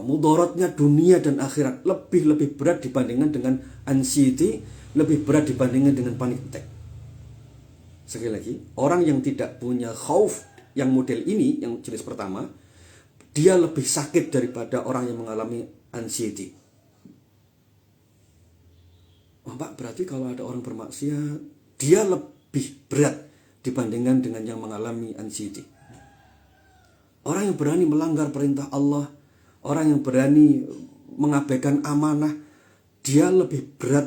mudaratnya dunia dan akhirat lebih berat dibandingkan dengan anxiety, lebih berat dibandingkan dengan panic attack. Sekali lagi, orang yang tidak punya khauf yang model ini, yang jenis pertama, dia lebih sakit daripada orang yang mengalami anxiety. Pak, berarti kalau ada orang bermaksiat, dia lebih berat dibandingkan dengan yang mengalami anxiety. Orang yang berani melanggar perintah Allah, orang yang berani mengabaikan amanah, dia lebih berat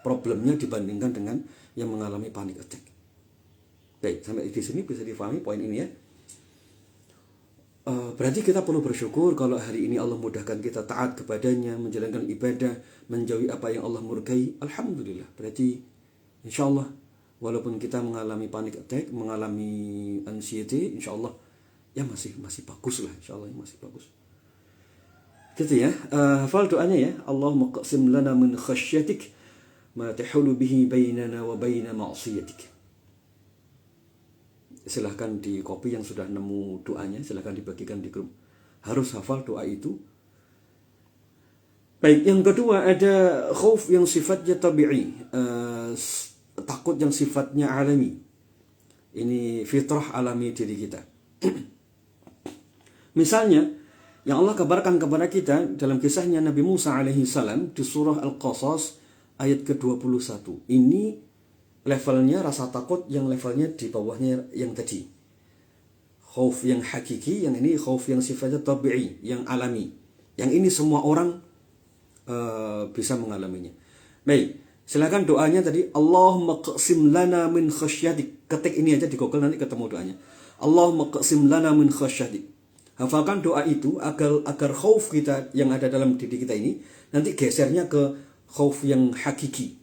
problemnya dibandingkan dengan yang mengalami panic attack. Baik, sampai di sini bisa difahami poin ini ya. Berarti kita perlu bersyukur kalau hari ini Allah mudahkan kita taat kepadanya, menjalankan ibadah, menjauhi apa yang Allah murkai. Alhamdulillah. Berarti insya Allah walaupun kita mengalami panic attack, mengalami anxiety, insya Allah ya masih bagus lah, insya Allah masih bagus. Gitu ya. Hafal doanya ya. Allahumma qsim lana min khasyatik ma tahulu bihi bainana wa baina ma'siyatik. Silahkan di copy yang sudah nemu doanya, silahkan dibagikan di grup. Harus hafal doa itu. Baik, yang kedua ada khauf yang sifatnya tabi'i, takut yang sifatnya alami. Ini fitrah alami diri kita. Misalnya, yang Allah kabarkan kepada kita dalam kisahnya Nabi Musa alaihi salam di surah Al-Qasas ayat ke-21. Ini levelnya rasa takut yang levelnya di bawahnya yang tadi. Khauf yang hakiki, yang ini khauf yang sifatnya tabi'i, yang alami. Yang ini semua orang bisa mengalaminya. Baik, silakan doanya tadi, Allahumma qsim lana min khasyatik. Ketik ini aja di Google nanti ketemu doanya. Allahumma qsim lana min khasyatik. Hafalkan doa itu agar khauf kita yang ada dalam diri kita ini nanti gesernya ke khauf yang hakiki.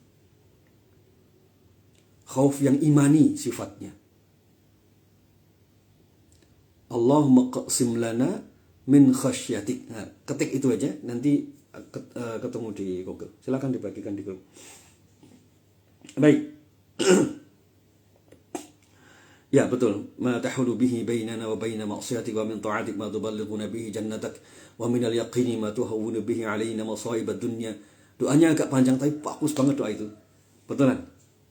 Khauf yang imani sifatnya. Allahumma qsim lana min khasyatik. Nah, ketik itu aja nanti ketemu di Google. Silakan dibagikan di grup. Baik. Ya, betul. Ma tahulu bihi bainana wa baina ma'siyatik wa min ta'atik ma tuballighuna bihi jannatak wa min al-yaqini ma tuhawwinu bihi alaina masa'ib ad-dunya. Doanya agak panjang tapi bagus banget doa itu. Betulan?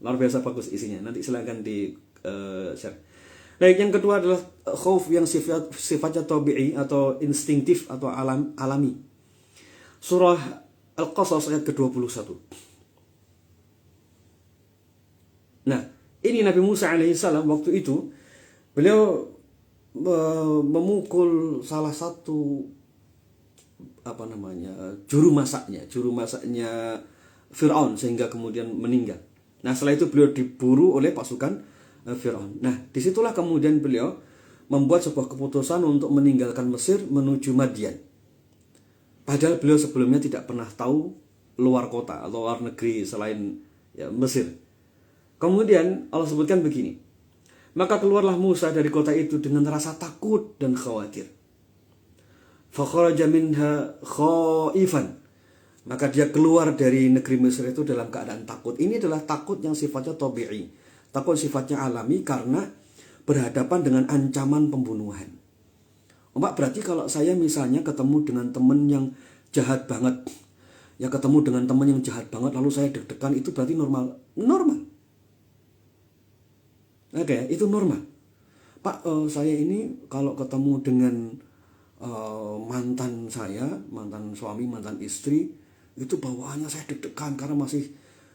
Luar biasa bagus isinya. Nanti silakan di share. Baik, yang kedua adalah khauf yang sifatnya tabi'i atau instingtif atau alami. Surah Al-Qasas ayat ke-21. Nah, ini Nabi Musa alaihissalam waktu itu beliau memukul salah satu juru masaknya Fir'aun sehingga kemudian meninggal. Nah, setelah itu beliau diburu oleh pasukan Fir'aun. Nah, disitulah kemudian beliau membuat sebuah keputusan untuk meninggalkan Mesir menuju Madian. Padahal beliau sebelumnya tidak pernah tahu luar kota atau luar negeri selain Mesir. Kemudian Allah sebutkan begini, maka keluarlah Musa dari kota itu dengan rasa takut dan khawatir. Fakharaja minha khaifan. Maka dia keluar dari negeri Mesir itu dalam keadaan takut. Ini adalah takut yang sifatnya tabi'i, takut sifatnya alami karena berhadapan dengan ancaman pembunuhan. Berarti kalau saya misalnya ketemu dengan teman yang jahat banget, ketemu dengan teman yang jahat banget lalu saya deg-degan, itu berarti normal. Oke, itu normal. Pak, saya ini kalau ketemu dengan mantan saya, mantan suami, mantan istri, itu bawaannya saya deg-degan karena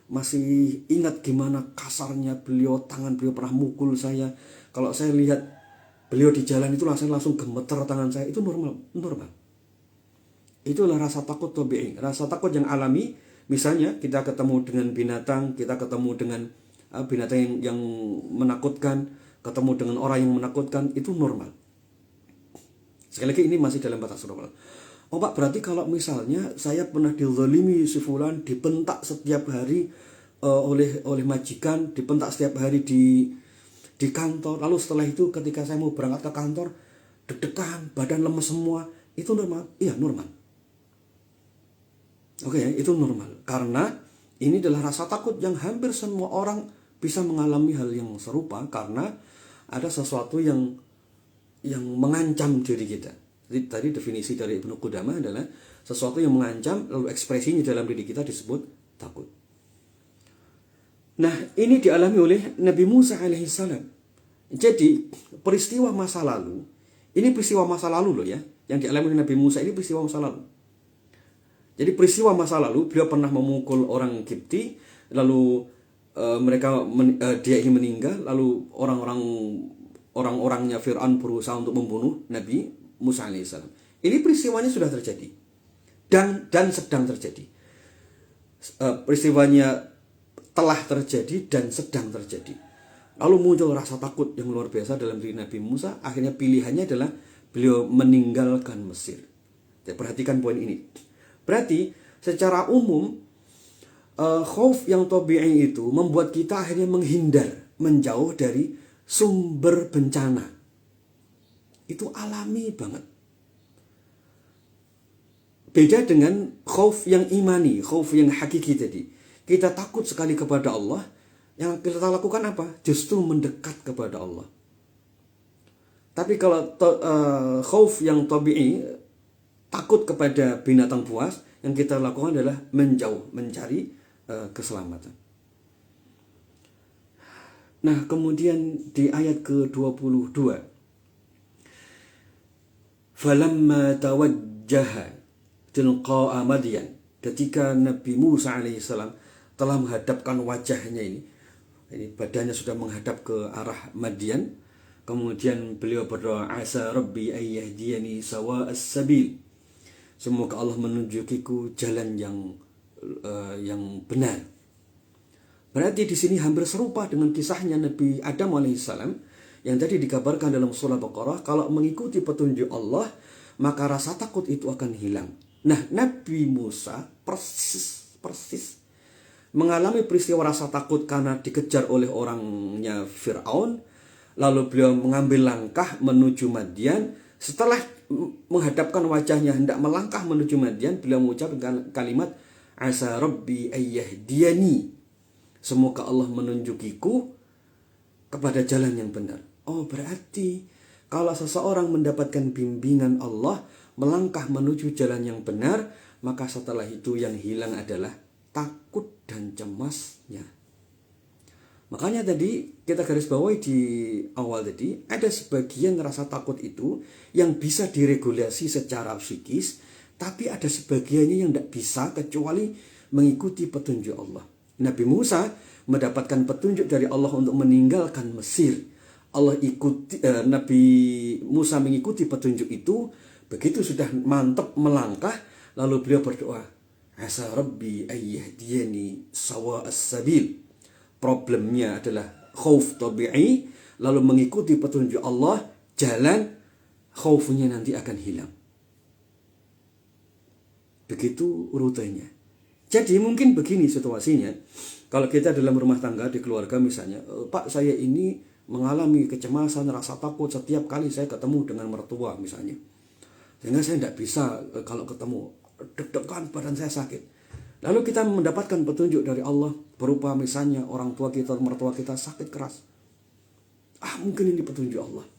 masih ingat gimana kasarnya beliau, tangan beliau pernah mukul saya. Kalau saya lihat beliau di jalan itu langsung gemeter tangan saya. Itu normal. Itulah rasa takut tabi'i, rasa takut yang alami. Misalnya kita ketemu dengan binatang, kita ketemu dengan binatang yang menakutkan, ketemu dengan orang yang menakutkan, itu normal. Sekali lagi ini masih dalam batas normal. Pak, berarti kalau misalnya saya pernah dizalimi si fulan, dibentak setiap hari oleh majikan, dibentak setiap hari di kantor, lalu setelah itu ketika saya mau berangkat ke kantor deg-degan, badan lemes semua, itu normal? Iya, normal. Oke, itu normal. Karena ini adalah rasa takut yang hampir semua orang bisa mengalami hal yang serupa karena ada sesuatu yang mengancam diri kita. Jadi tadi definisi dari Ibnu Qudamah adalah sesuatu yang mengancam, lalu ekspresinya dalam diri kita disebut takut. Nah, ini dialami oleh Nabi Musa alaihissalam. Jadi peristiwa masa lalu, ini peristiwa masa lalu loh ya, yang dialami oleh Nabi Musa ini peristiwa masa lalu. Jadi peristiwa masa lalu beliau pernah memukul orang Kipti, lalu dia ingin meninggal, lalu orang-orangnya Fir'aun berusaha untuk membunuh Nabi Musa alaihissalam. Ini peristiwanya sudah terjadi dan sedang terjadi. Peristiwanya telah terjadi dan sedang terjadi. Lalu muncul rasa takut yang luar biasa dalam diri Nabi Musa. Akhirnya pilihannya adalah beliau meninggalkan Mesir. Jadi perhatikan poin ini. Berarti secara umum khauf yang tabi'i itu membuat kita akhirnya menghindar, menjauh dari sumber bencana. Itu alami banget. Beda dengan khauf yang imani, khauf yang hakiki tadi. Kita takut sekali kepada Allah, yang kita lakukan apa? Justru mendekat kepada Allah. Tapi kalau khauf yang tabi'i, takut kepada binatang buas, yang kita lakukan adalah menjauh, mencari keselamatan. Nah, kemudian di ayat ke-22, falamma tawajjaha tilqa'a Madyan, ketika Nabi Musa alaihissalam telah menghadapkan wajahnya ini badannya sudah menghadap ke arah Madian, kemudian beliau berdoa, asa rabbi ayyahdiyani sawa'as sabil, semoga Allah menunjukiku jalan yang benar. Berarti di sini hampir serupa dengan kisahnya Nabi Adam alaihissalam yang tadi dikabarkan dalam surah Baqarah, kalau mengikuti petunjuk Allah maka rasa takut itu akan hilang. Nah, Nabi Musa persis mengalami peristiwa rasa takut karena dikejar oleh orangnya Fir'aun. Lalu beliau mengambil langkah menuju Madian. Setelah menghadapkan wajahnya hendak melangkah menuju Madian, beliau mengucapkan kalimat asa rabbi ayyahdiyani, semoga Allah menunjukiku kepada jalan yang benar. Oh, berarti kalau seseorang mendapatkan bimbingan Allah, melangkah menuju jalan yang benar, maka setelah itu yang hilang adalah takut dan cemasnya. Makanya tadi kita garis bawahi di awal tadi, ada sebagian rasa takut itu yang bisa diregulasi secara psikis Tapi ada sebagiannya yang tidak bisa kecuali mengikuti petunjuk Allah. Nabi Musa mendapatkan petunjuk dari Allah untuk meninggalkan Mesir. Nabi Musa mengikuti petunjuk itu. Begitu sudah mantap melangkah, lalu beliau berdoa, asa rabbi ayyahdiyani sawa as-sabil. Problemnya adalah khauf tabi'i, lalu mengikuti petunjuk Allah, jalan khaufnya nanti akan hilang. Begitu rutenya. Jadi mungkin begini situasinya, kalau kita dalam rumah tangga di keluarga misalnya, Pak saya ini mengalami kecemasan, rasa takut setiap kali saya ketemu dengan mertua misalnya. Sehingga saya tidak bisa kalau ketemu, deg-degan badan saya sakit. Lalu kita mendapatkan petunjuk dari Allah berupa misalnya orang tua kita, mertua kita sakit keras. Mungkin ini petunjuk Allah.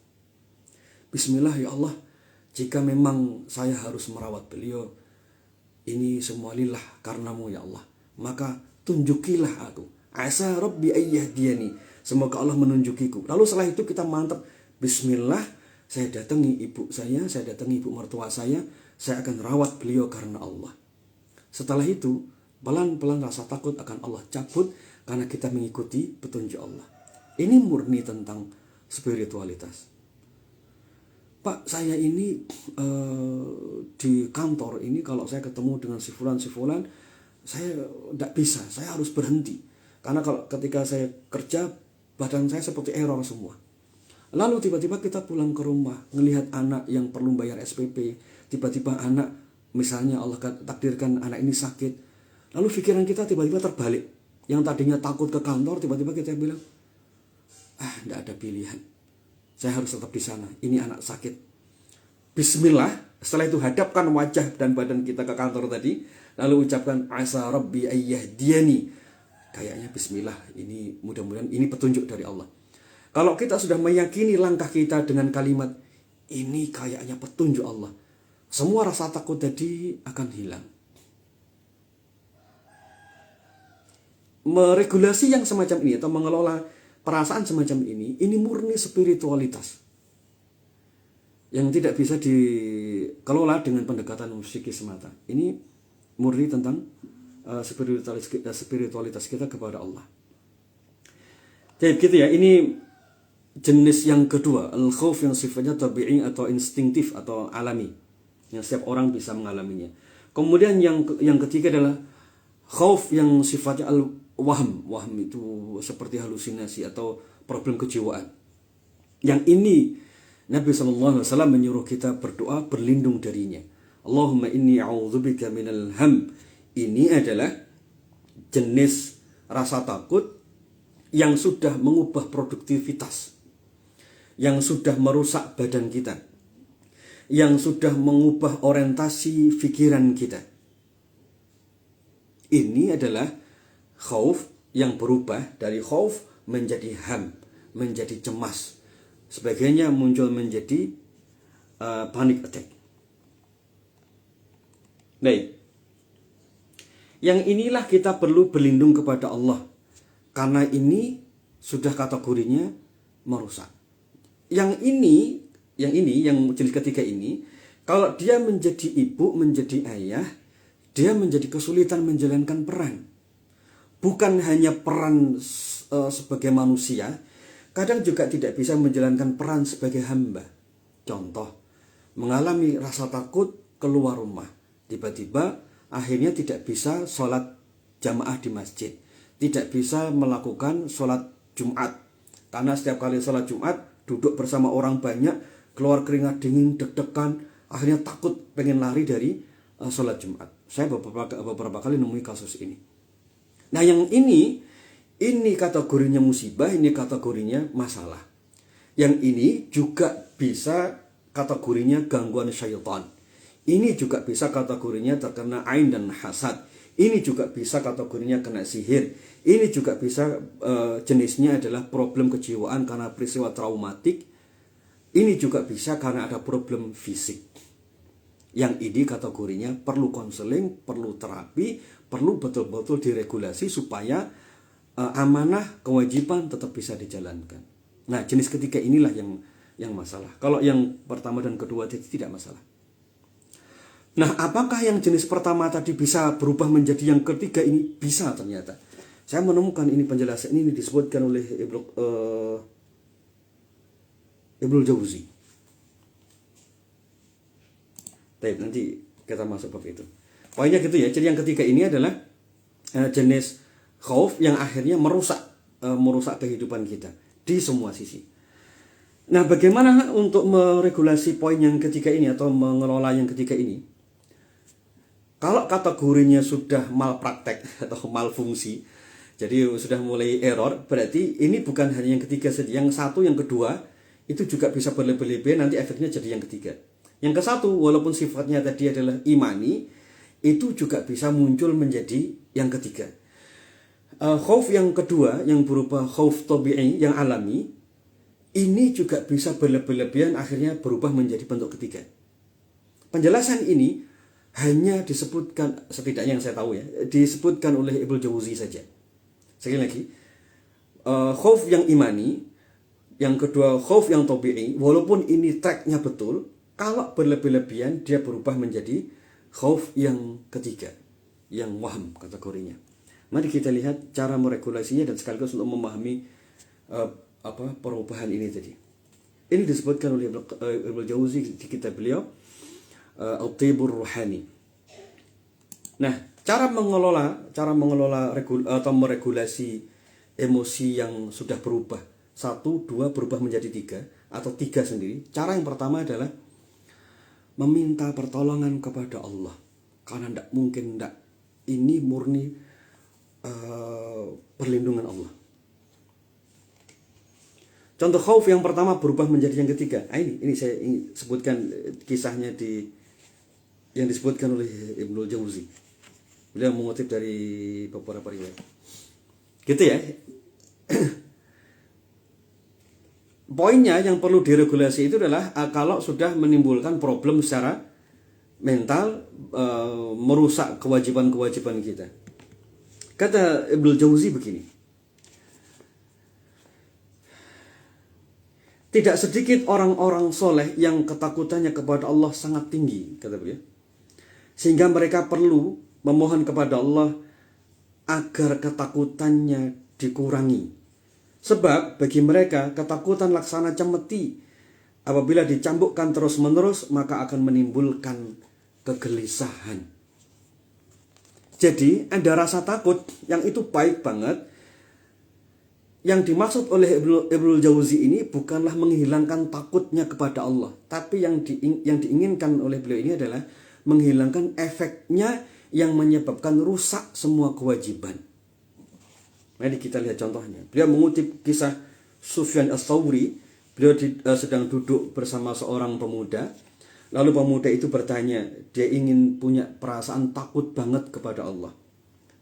Bismillah ya Allah, jika memang saya harus merawat beliau, ini semua lillah karenamu ya Allah, maka tunjukilah aku. Asa rabbi ayyahdiyani, semoga Allah menunjukiku. Lalu setelah itu kita mantap, bismillah, saya datangi ibu saya datangi ibu mertua saya akan rawat beliau karena Allah. Setelah itu, pelan-pelan rasa takut akan Allah cabut karena kita mengikuti petunjuk Allah. Ini murni tentang spiritualitas. Pak, saya ini di kantor ini kalau saya ketemu dengan si fulan, saya tidak bisa, saya harus berhenti. Karena kalau ketika saya kerja, badan saya seperti error semua. Lalu tiba-tiba kita pulang ke rumah, ngelihat anak yang perlu bayar SPP, tiba-tiba anak, misalnya Allah takdirkan anak ini sakit. Lalu pikiran kita tiba-tiba terbalik. Yang tadinya takut ke kantor, tiba-tiba kita bilang, tidak ada pilihan. Saya harus tetap di sana, ini anak sakit. Bismillah, setelah itu hadapkan wajah dan badan kita ke kantor tadi, lalu ucapkan, asa rabbi ayyahdiyani. Kayaknya bismillah, ini mudah-mudahan ini petunjuk dari Allah. Kalau kita sudah meyakini langkah kita dengan kalimat, ini kayaknya petunjuk Allah, semua rasa takut tadi akan hilang. Meregulasi yang semacam ini atau mengelola perasaan semacam ini murni spiritualitas yang tidak bisa dikelola dengan pendekatan psikis semata. Ini murni tentang spiritualitas kita kepada Allah. Jadi begitu ya, ini jenis yang kedua, al-khauf yang sifatnya tabi'i atau instingtif atau alami, yang setiap orang bisa mengalaminya. Kemudian yang ketiga adalah khauf yang sifatnya al-wahm. Wahm itu seperti halusinasi atau problem kejiwaan. Yang ini Nabi SAW menyuruh kita berdoa berlindung darinya. Allahumma inni a'udzubika minal ham. Ini adalah jenis rasa takut yang sudah mengubah produktivitas, yang sudah merusak badan kita, yang sudah mengubah orientasi pikiran kita. Ini adalah khauf yang berubah dari khauf menjadi ham, menjadi cemas. Sebagainya muncul menjadi panic attack. Baik. Yang inilah kita perlu berlindung kepada Allah. Karena ini sudah kategorinya merusak. Yang jenis ketiga ini, kalau dia menjadi ibu, menjadi ayah, dia menjadi kesulitan menjalankan peran. Bukan hanya peran sebagai manusia, kadang juga tidak bisa menjalankan peran sebagai hamba. Contoh, mengalami rasa takut keluar rumah. Tiba-tiba akhirnya tidak bisa sholat jamaah di masjid. Tidak bisa melakukan sholat Jumat. Karena setiap kali sholat Jumat, duduk bersama orang banyak, keluar keringat dingin, deg-degan, akhirnya takut pengen lari dari sholat Jumat. Saya beberapa kali nemui kasus ini. Nah yang ini kategorinya musibah, ini kategorinya masalah. Yang ini juga bisa kategorinya gangguan syaitan. Ini juga bisa kategorinya terkena ain dan hasad. Ini juga bisa kategorinya kena sihir. Ini juga bisa jenisnya adalah problem kejiwaan karena peristiwa traumatik. Ini juga bisa karena ada problem fisik. Yang ini kategorinya perlu konseling, perlu terapi, perlu betul-betul diregulasi supaya amanah, kewajiban tetap bisa dijalankan. Nah, jenis ketiga inilah yang masalah. Kalau yang pertama dan kedua itu tidak masalah. Nah, apakah yang jenis pertama tadi bisa berubah menjadi yang ketiga ini? Bisa ternyata. Saya menemukan ini penjelasan ini disebutkan oleh Ibnul Jauzi. Baik, nanti kita masuk bab itu. Poinnya gitu ya. Jadi yang ketiga ini adalah jenis khauf yang akhirnya merusak kehidupan kita di semua sisi. Nah, bagaimana untuk meregulasi poin yang ketiga ini atau mengelola yang ketiga ini? Kalau kategorinya sudah malpraktek atau malfungsi, jadi sudah mulai error, berarti ini bukan hanya yang ketiga saja. Yang satu, yang kedua, itu juga bisa berlebih-lebih, nanti efeknya jadi yang ketiga. Yang ke satu, walaupun sifatnya tadi adalah imani, itu juga bisa muncul menjadi yang ketiga. Khauf yang kedua, yang berupa khauf tabi'i, yang alami, ini juga bisa berlebih-lebihan akhirnya berubah menjadi bentuk ketiga. Penjelasan ini hanya disebutkan, setidaknya yang saya tahu ya, disebutkan oleh Ibnu Jauzi saja. Sekali lagi, khauf yang imani, yang kedua khauf yang tabi'i, walaupun ini tracknya betul, kalau berlebih-lebihan dia berubah menjadi khauf yang ketiga, yang waham kategorinya. Mari kita lihat cara meregulasinya dan sekaligus untuk memahami perubahan ini tadi. Ini disebutkan oleh Ibnu Jauzi di kitab beliau At-Tibur Ruhani. Nah, cara mengelola atau meregulasi emosi yang sudah berubah, 1, 2 berubah menjadi 3 atau 3 sendiri. Cara yang pertama adalah meminta pertolongan kepada Allah. Karena tidak mungkin ini murni perlindungan Allah. Contoh khauf yang pertama berubah menjadi yang ketiga. Ini saya ingin sebutkan kisahnya yang disebutkan oleh Ibnu Jauzi. Beliau mengutip dari beberapa riwayat. Gitu ya. Poinnya yang perlu diregulasi itu adalah kalau sudah menimbulkan problem secara mental, merusak kewajiban-kewajiban kita. Kata Ibnu Jauzi begini. Tidak sedikit orang-orang soleh yang ketakutannya kepada Allah sangat tinggi, kata beliau. Sehingga mereka perlu memohon kepada Allah agar ketakutannya dikurangi. Sebab bagi mereka ketakutan laksana cemeti. Apabila dicambukkan terus-menerus maka akan menimbulkan kegelisahan. Jadi ada rasa takut yang itu baik banget. Yang dimaksud oleh Ibnu Jauzi ini bukanlah menghilangkan takutnya kepada Allah, tapi yang diinginkan oleh beliau ini adalah menghilangkan efeknya yang menyebabkan rusak semua kewajiban. Mari kita lihat contohnya. Beliau mengutip kisah Sufyan Ats-Tsauri. Beliau sedang duduk bersama seorang pemuda. Lalu pemuda itu bertanya, dia ingin punya perasaan takut banget kepada Allah.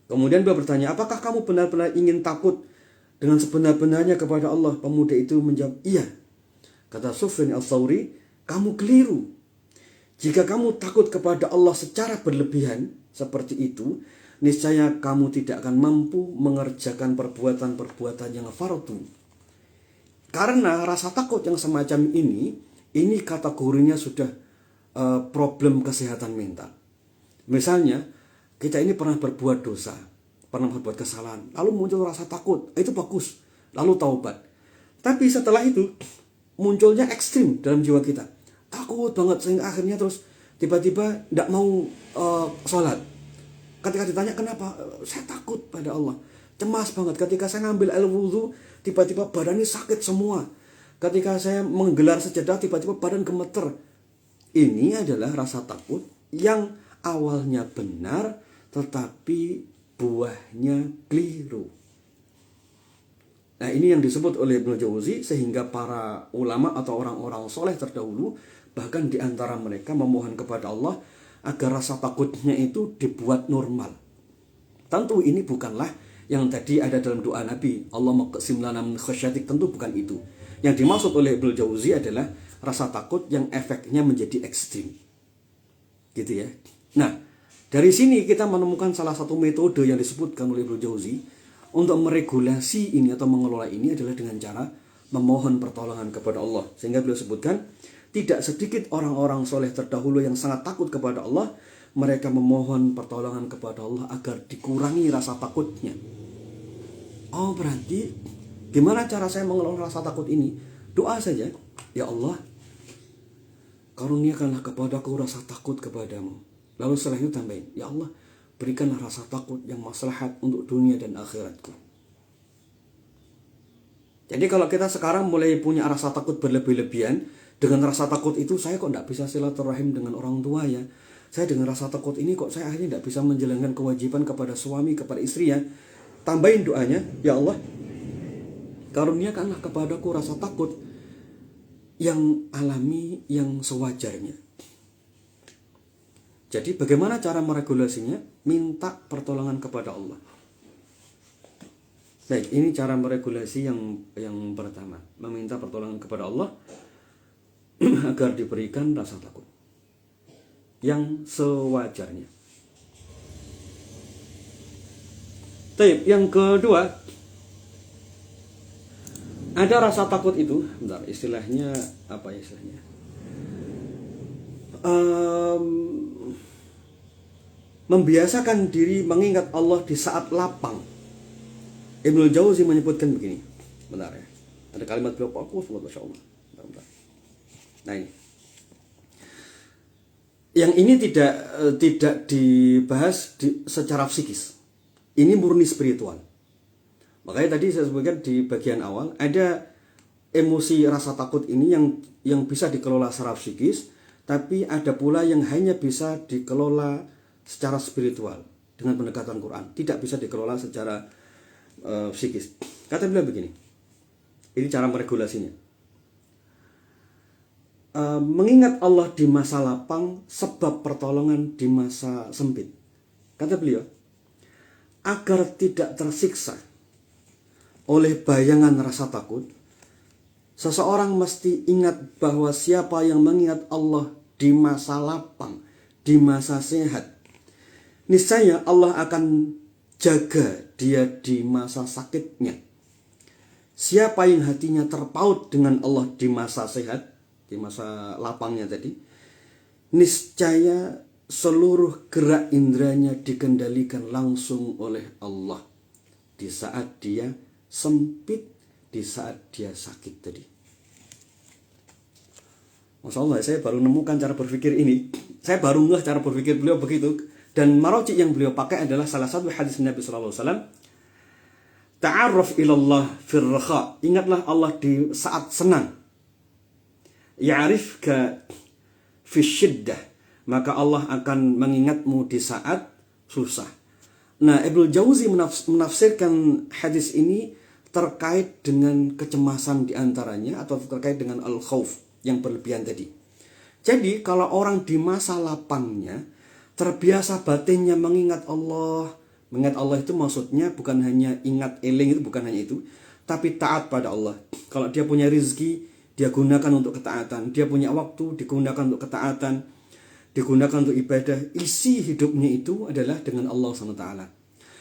Kemudian beliau bertanya, apakah kamu benar-benar ingin takut dengan sebenar-benarnya kepada Allah? Pemuda itu menjawab, iya. Kata Sufyan Ats-Tsauri, kamu keliru. Jika kamu takut kepada Allah secara berlebihan seperti itu, niscaya kamu tidak akan mampu mengerjakan perbuatan-perbuatan yang fardu. Karena rasa takut yang semacam ini kategorinya sudah problem kesehatan mental. Misalnya, kita ini pernah berbuat dosa, pernah berbuat kesalahan, lalu muncul rasa takut, itu bagus, lalu taubat. Tapi setelah itu munculnya ekstrim dalam jiwa kita, takut banget sehingga akhirnya terus tiba-tiba tidak mau sholat. Ketika ditanya kenapa, saya takut pada Allah, cemas banget. Ketika saya ngambil air wudhu, tiba-tiba badan ini sakit semua. Ketika saya menggelar sajadah, tiba-tiba badan gemeter. Ini adalah rasa takut yang awalnya benar, tetapi buahnya keliru. Nah, ini yang disebut oleh Ibnu Jauzi, sehingga para ulama atau orang-orang soleh terdahulu, bahkan di antara mereka memohon kepada Allah agar rasa takutnya itu dibuat normal. Tentu ini bukanlah yang tadi ada dalam doa Nabi, Allahumma qsim lana min khasyatik, tentu bukan itu. Yang dimaksud oleh Ibnu Jauzi adalah rasa takut yang efeknya menjadi ekstrim. Gitu ya. Nah, dari sini kita menemukan salah satu metode yang disebutkan oleh Ibnu Jauzi untuk meregulasi ini atau mengelola ini adalah dengan cara memohon pertolongan kepada Allah. Sehingga beliau sebutkan, tidak sedikit orang-orang soleh terdahulu yang sangat takut kepada Allah, mereka memohon pertolongan kepada Allah agar dikurangi rasa takutnya. Oh, berarti gimana cara saya mengelola rasa takut ini? Doa saja. Ya Allah, karuniakanlah kepadaku rasa takut kepadamu. Lalu setelah itu tambahin, ya Allah, berikanlah rasa takut yang maslahat untuk dunia dan akhiratku. Jadi kalau kita sekarang mulai punya rasa takut berlebih-lebihan, dengan rasa takut itu saya kok tidak bisa silaturahim dengan orang tua ya. Saya dengan rasa takut ini kok saya akhirnya tidak bisa menjalankan kewajiban kepada suami, kepada istri ya. Tambahin doanya, ya Allah, karuniakanlah kepadaku rasa takut yang alami, yang sewajarnya. Jadi bagaimana cara meregulasinya? Minta pertolongan kepada Allah. Baik, ini cara meregulasi yang pertama, meminta pertolongan kepada Allah agar diberikan rasa takut yang sewajarnya. Baik, yang kedua, ada rasa takut itu, bentar, istilahnya apa istilahnya? Membiasakan diri mengingat Allah di saat lapang. Ibnu Jauzi menyebutkan begini, bentar ya, ada kalimat beliau fokus, masya Allah. Bentar. Nah ini, yang ini tidak dibahas secara psikis. Ini murni spiritual. Makanya tadi saya sebutkan di bagian awal, ada emosi rasa takut ini yang bisa dikelola secara psikis, tapi ada pula yang hanya bisa dikelola secara spiritual dengan pendekatan Quran, tidak bisa dikelola secara psikis. Kata beliau begini, ini cara meregulasinya. Mengingat Allah di masa lapang, sebab pertolongan di masa sempit. Kata beliau, agar tidak tersiksa oleh bayangan rasa takut, seseorang mesti ingat bahwa siapa yang mengingat Allah di masa lapang, di masa sehat, niscaya Allah akan jaga dia di masa sakitnya. Siapa yang hatinya terpaut dengan Allah di masa sehat, di masa lapangnya tadi, niscaya seluruh gerak indranya dikendalikan langsung oleh Allah di saat dia sempit, di saat dia sakit tadi. Masya Allah, saya baru nemukan cara berpikir ini. Saya baru ngeh cara berpikir beliau begitu. Dan marojik yang beliau pakai adalah salah satu hadis Nabi SAW. Ta'arraf ilallah firraha. Ingatlah Allah di saat senang. Ya'rifka fi syiddah. Maka Allah akan mengingatmu di saat susah. Nah, Ibnu Jauzi menafsirkan hadis ini terkait dengan kecemasan diantaranya, atau terkait dengan al-khawf yang berlebihan tadi. Jadi kalau orang di masa lapangnya terbiasa batinnya mengingat Allah. Mengingat Allah itu maksudnya bukan hanya ingat eling, itu bukan hanya itu, tapi taat pada Allah. Kalau dia punya rezeki, dia gunakan untuk ketaatan. Dia punya waktu, digunakan untuk ketaatan, digunakan untuk ibadah. Isi hidupnya itu adalah dengan Allah SWT.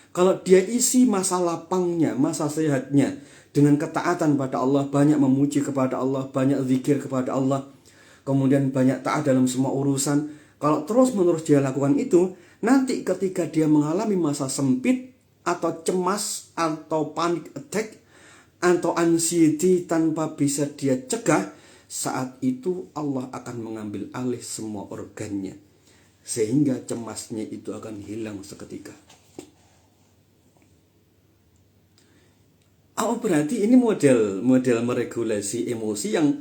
Kalau dia isi masa lapangnya, masa sehatnya dengan ketaatan pada Allah, banyak memuji kepada Allah, banyak zikir kepada Allah, kemudian banyak taat dalam semua urusan. Kalau terus-menerus dia lakukan itu, nanti ketika dia mengalami masa sempit atau cemas atau panic attack atau anxiety tanpa bisa dia cegah, saat itu Allah akan mengambil alih semua organnya, sehingga cemasnya itu akan hilang seketika. Oh, berarti ini model meregulasi emosi yang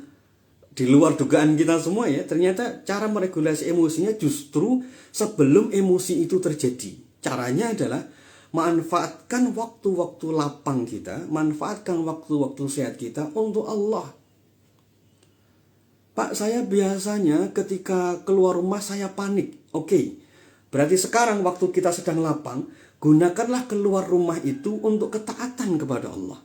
di luar dugaan kita semua ya. Ternyata cara meregulasi emosinya justru sebelum emosi itu terjadi. Caranya adalah manfaatkan waktu-waktu lapang kita, manfaatkan waktu-waktu sehat kita untuk Allah. Pak, saya biasanya ketika keluar rumah saya panik. Oke, berarti sekarang waktu kita sedang lapang, gunakanlah keluar rumah itu untuk ketaatan kepada Allah.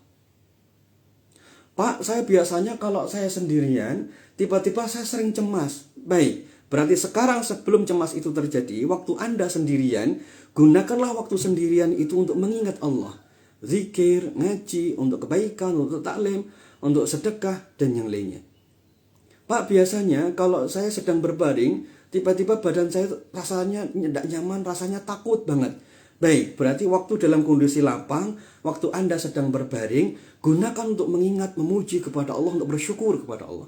Pak, saya biasanya kalau saya sendirian, tiba-tiba saya sering cemas. Baik, berarti sekarang sebelum cemas itu terjadi, waktu Anda sendirian, gunakanlah waktu sendirian itu untuk mengingat Allah. Zikir, ngaji, untuk kebaikan, untuk taklim, untuk sedekah, dan yang lainnya. Pak, biasanya kalau saya sedang berbaring, tiba-tiba badan saya rasanya tidak nyaman, rasanya takut banget. Baik, berarti waktu dalam kondisi lapang, waktu Anda sedang berbaring, gunakan untuk mengingat, memuji kepada Allah, untuk bersyukur kepada Allah.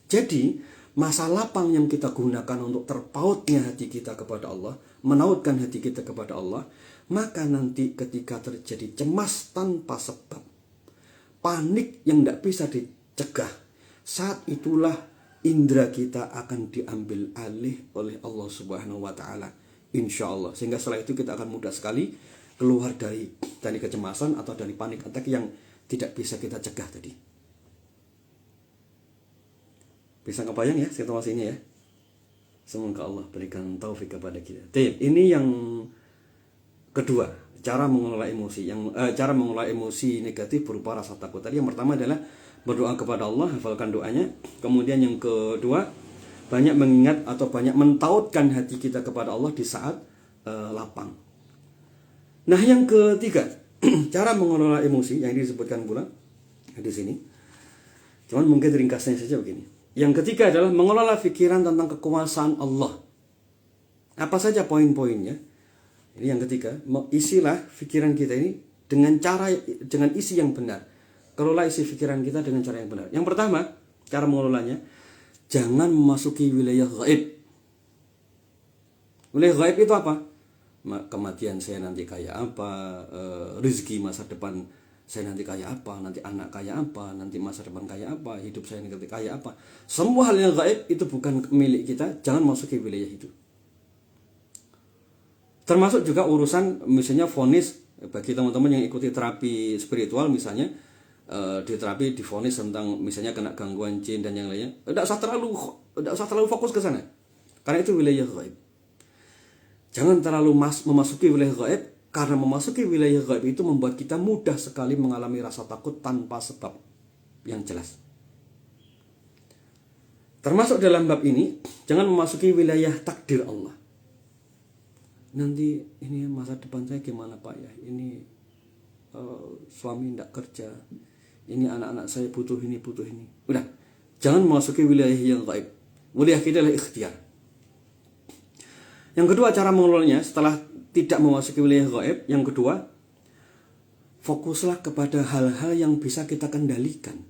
Jadi, masa lapang yang kita gunakan untuk terpautnya hati kita kepada Allah, menautkan hati kita kepada Allah, maka nanti ketika terjadi cemas tanpa sebab, panik yang tidak bisa dicegah, saat itulah indera kita akan diambil alih oleh Allah Subhanahu wa Ta'ala, insya Allah. Sehingga setelah itu kita akan mudah sekali keluar dari kecemasan atau dari panik attack yang tidak bisa kita cegah tadi. Bisa kebayang ya situasinya ya. Semoga Allah berikan taufik kepada kita. Ini yang kedua, cara mengelola emosi. Cara mengelola emosi negatif berupa rasa takut. Tadi yang pertama adalah berdoa kepada Allah, hafalkan doanya. Kemudian yang kedua, banyak mengingat atau banyak mentautkan hati kita kepada Allah di saat lapang. Nah, yang ketiga, cara mengelola emosi yang disebutkan pula di sini. Cuman mungkin ringkasnya saja begini. Yang ketiga adalah mengelola pikiran tentang kekuasaan Allah. Apa saja poin-poinnya? Ini yang ketiga, isilah pikiran kita ini dengan isi yang benar. Kelola isi pikiran kita dengan cara yang benar. Yang pertama, cara mengelolanya, jangan memasuki wilayah gaib. Wilayah gaib itu apa? Kematian saya nanti kayak apa, rezeki masa depan saya nanti kayak apa, nanti anak kayak apa, nanti masa depan kayak apa, hidup saya nanti kayak apa. Semua hal yang gaib itu bukan milik kita, jangan masuki wilayah itu. Termasuk juga urusan misalnya vonis, bagi teman-teman yang ikuti terapi spiritual misalnya, di terapi divonis tentang misalnya kena gangguan jin dan yang lainnya, tidak usah terlalu fokus ke sana, karena itu wilayah gaib. Jangan terlalu memasuki wilayah gaib, karena memasuki wilayah gaib itu membuat kita mudah sekali mengalami rasa takut tanpa sebab yang jelas. Termasuk dalam bab ini, jangan memasuki wilayah takdir Allah. Nanti ini masa depan saya gimana Pak ya? Ini suami tidak kerja, ini anak-anak saya butuh ini. Udah, jangan memasuki wilayah yang gaib. Wilayah kita adalah ikhtiar. Yang kedua, cara mengelolanya setelah tidak memasuki wilayah gaib, yang kedua, fokuslah kepada hal-hal yang bisa kita kendalikan.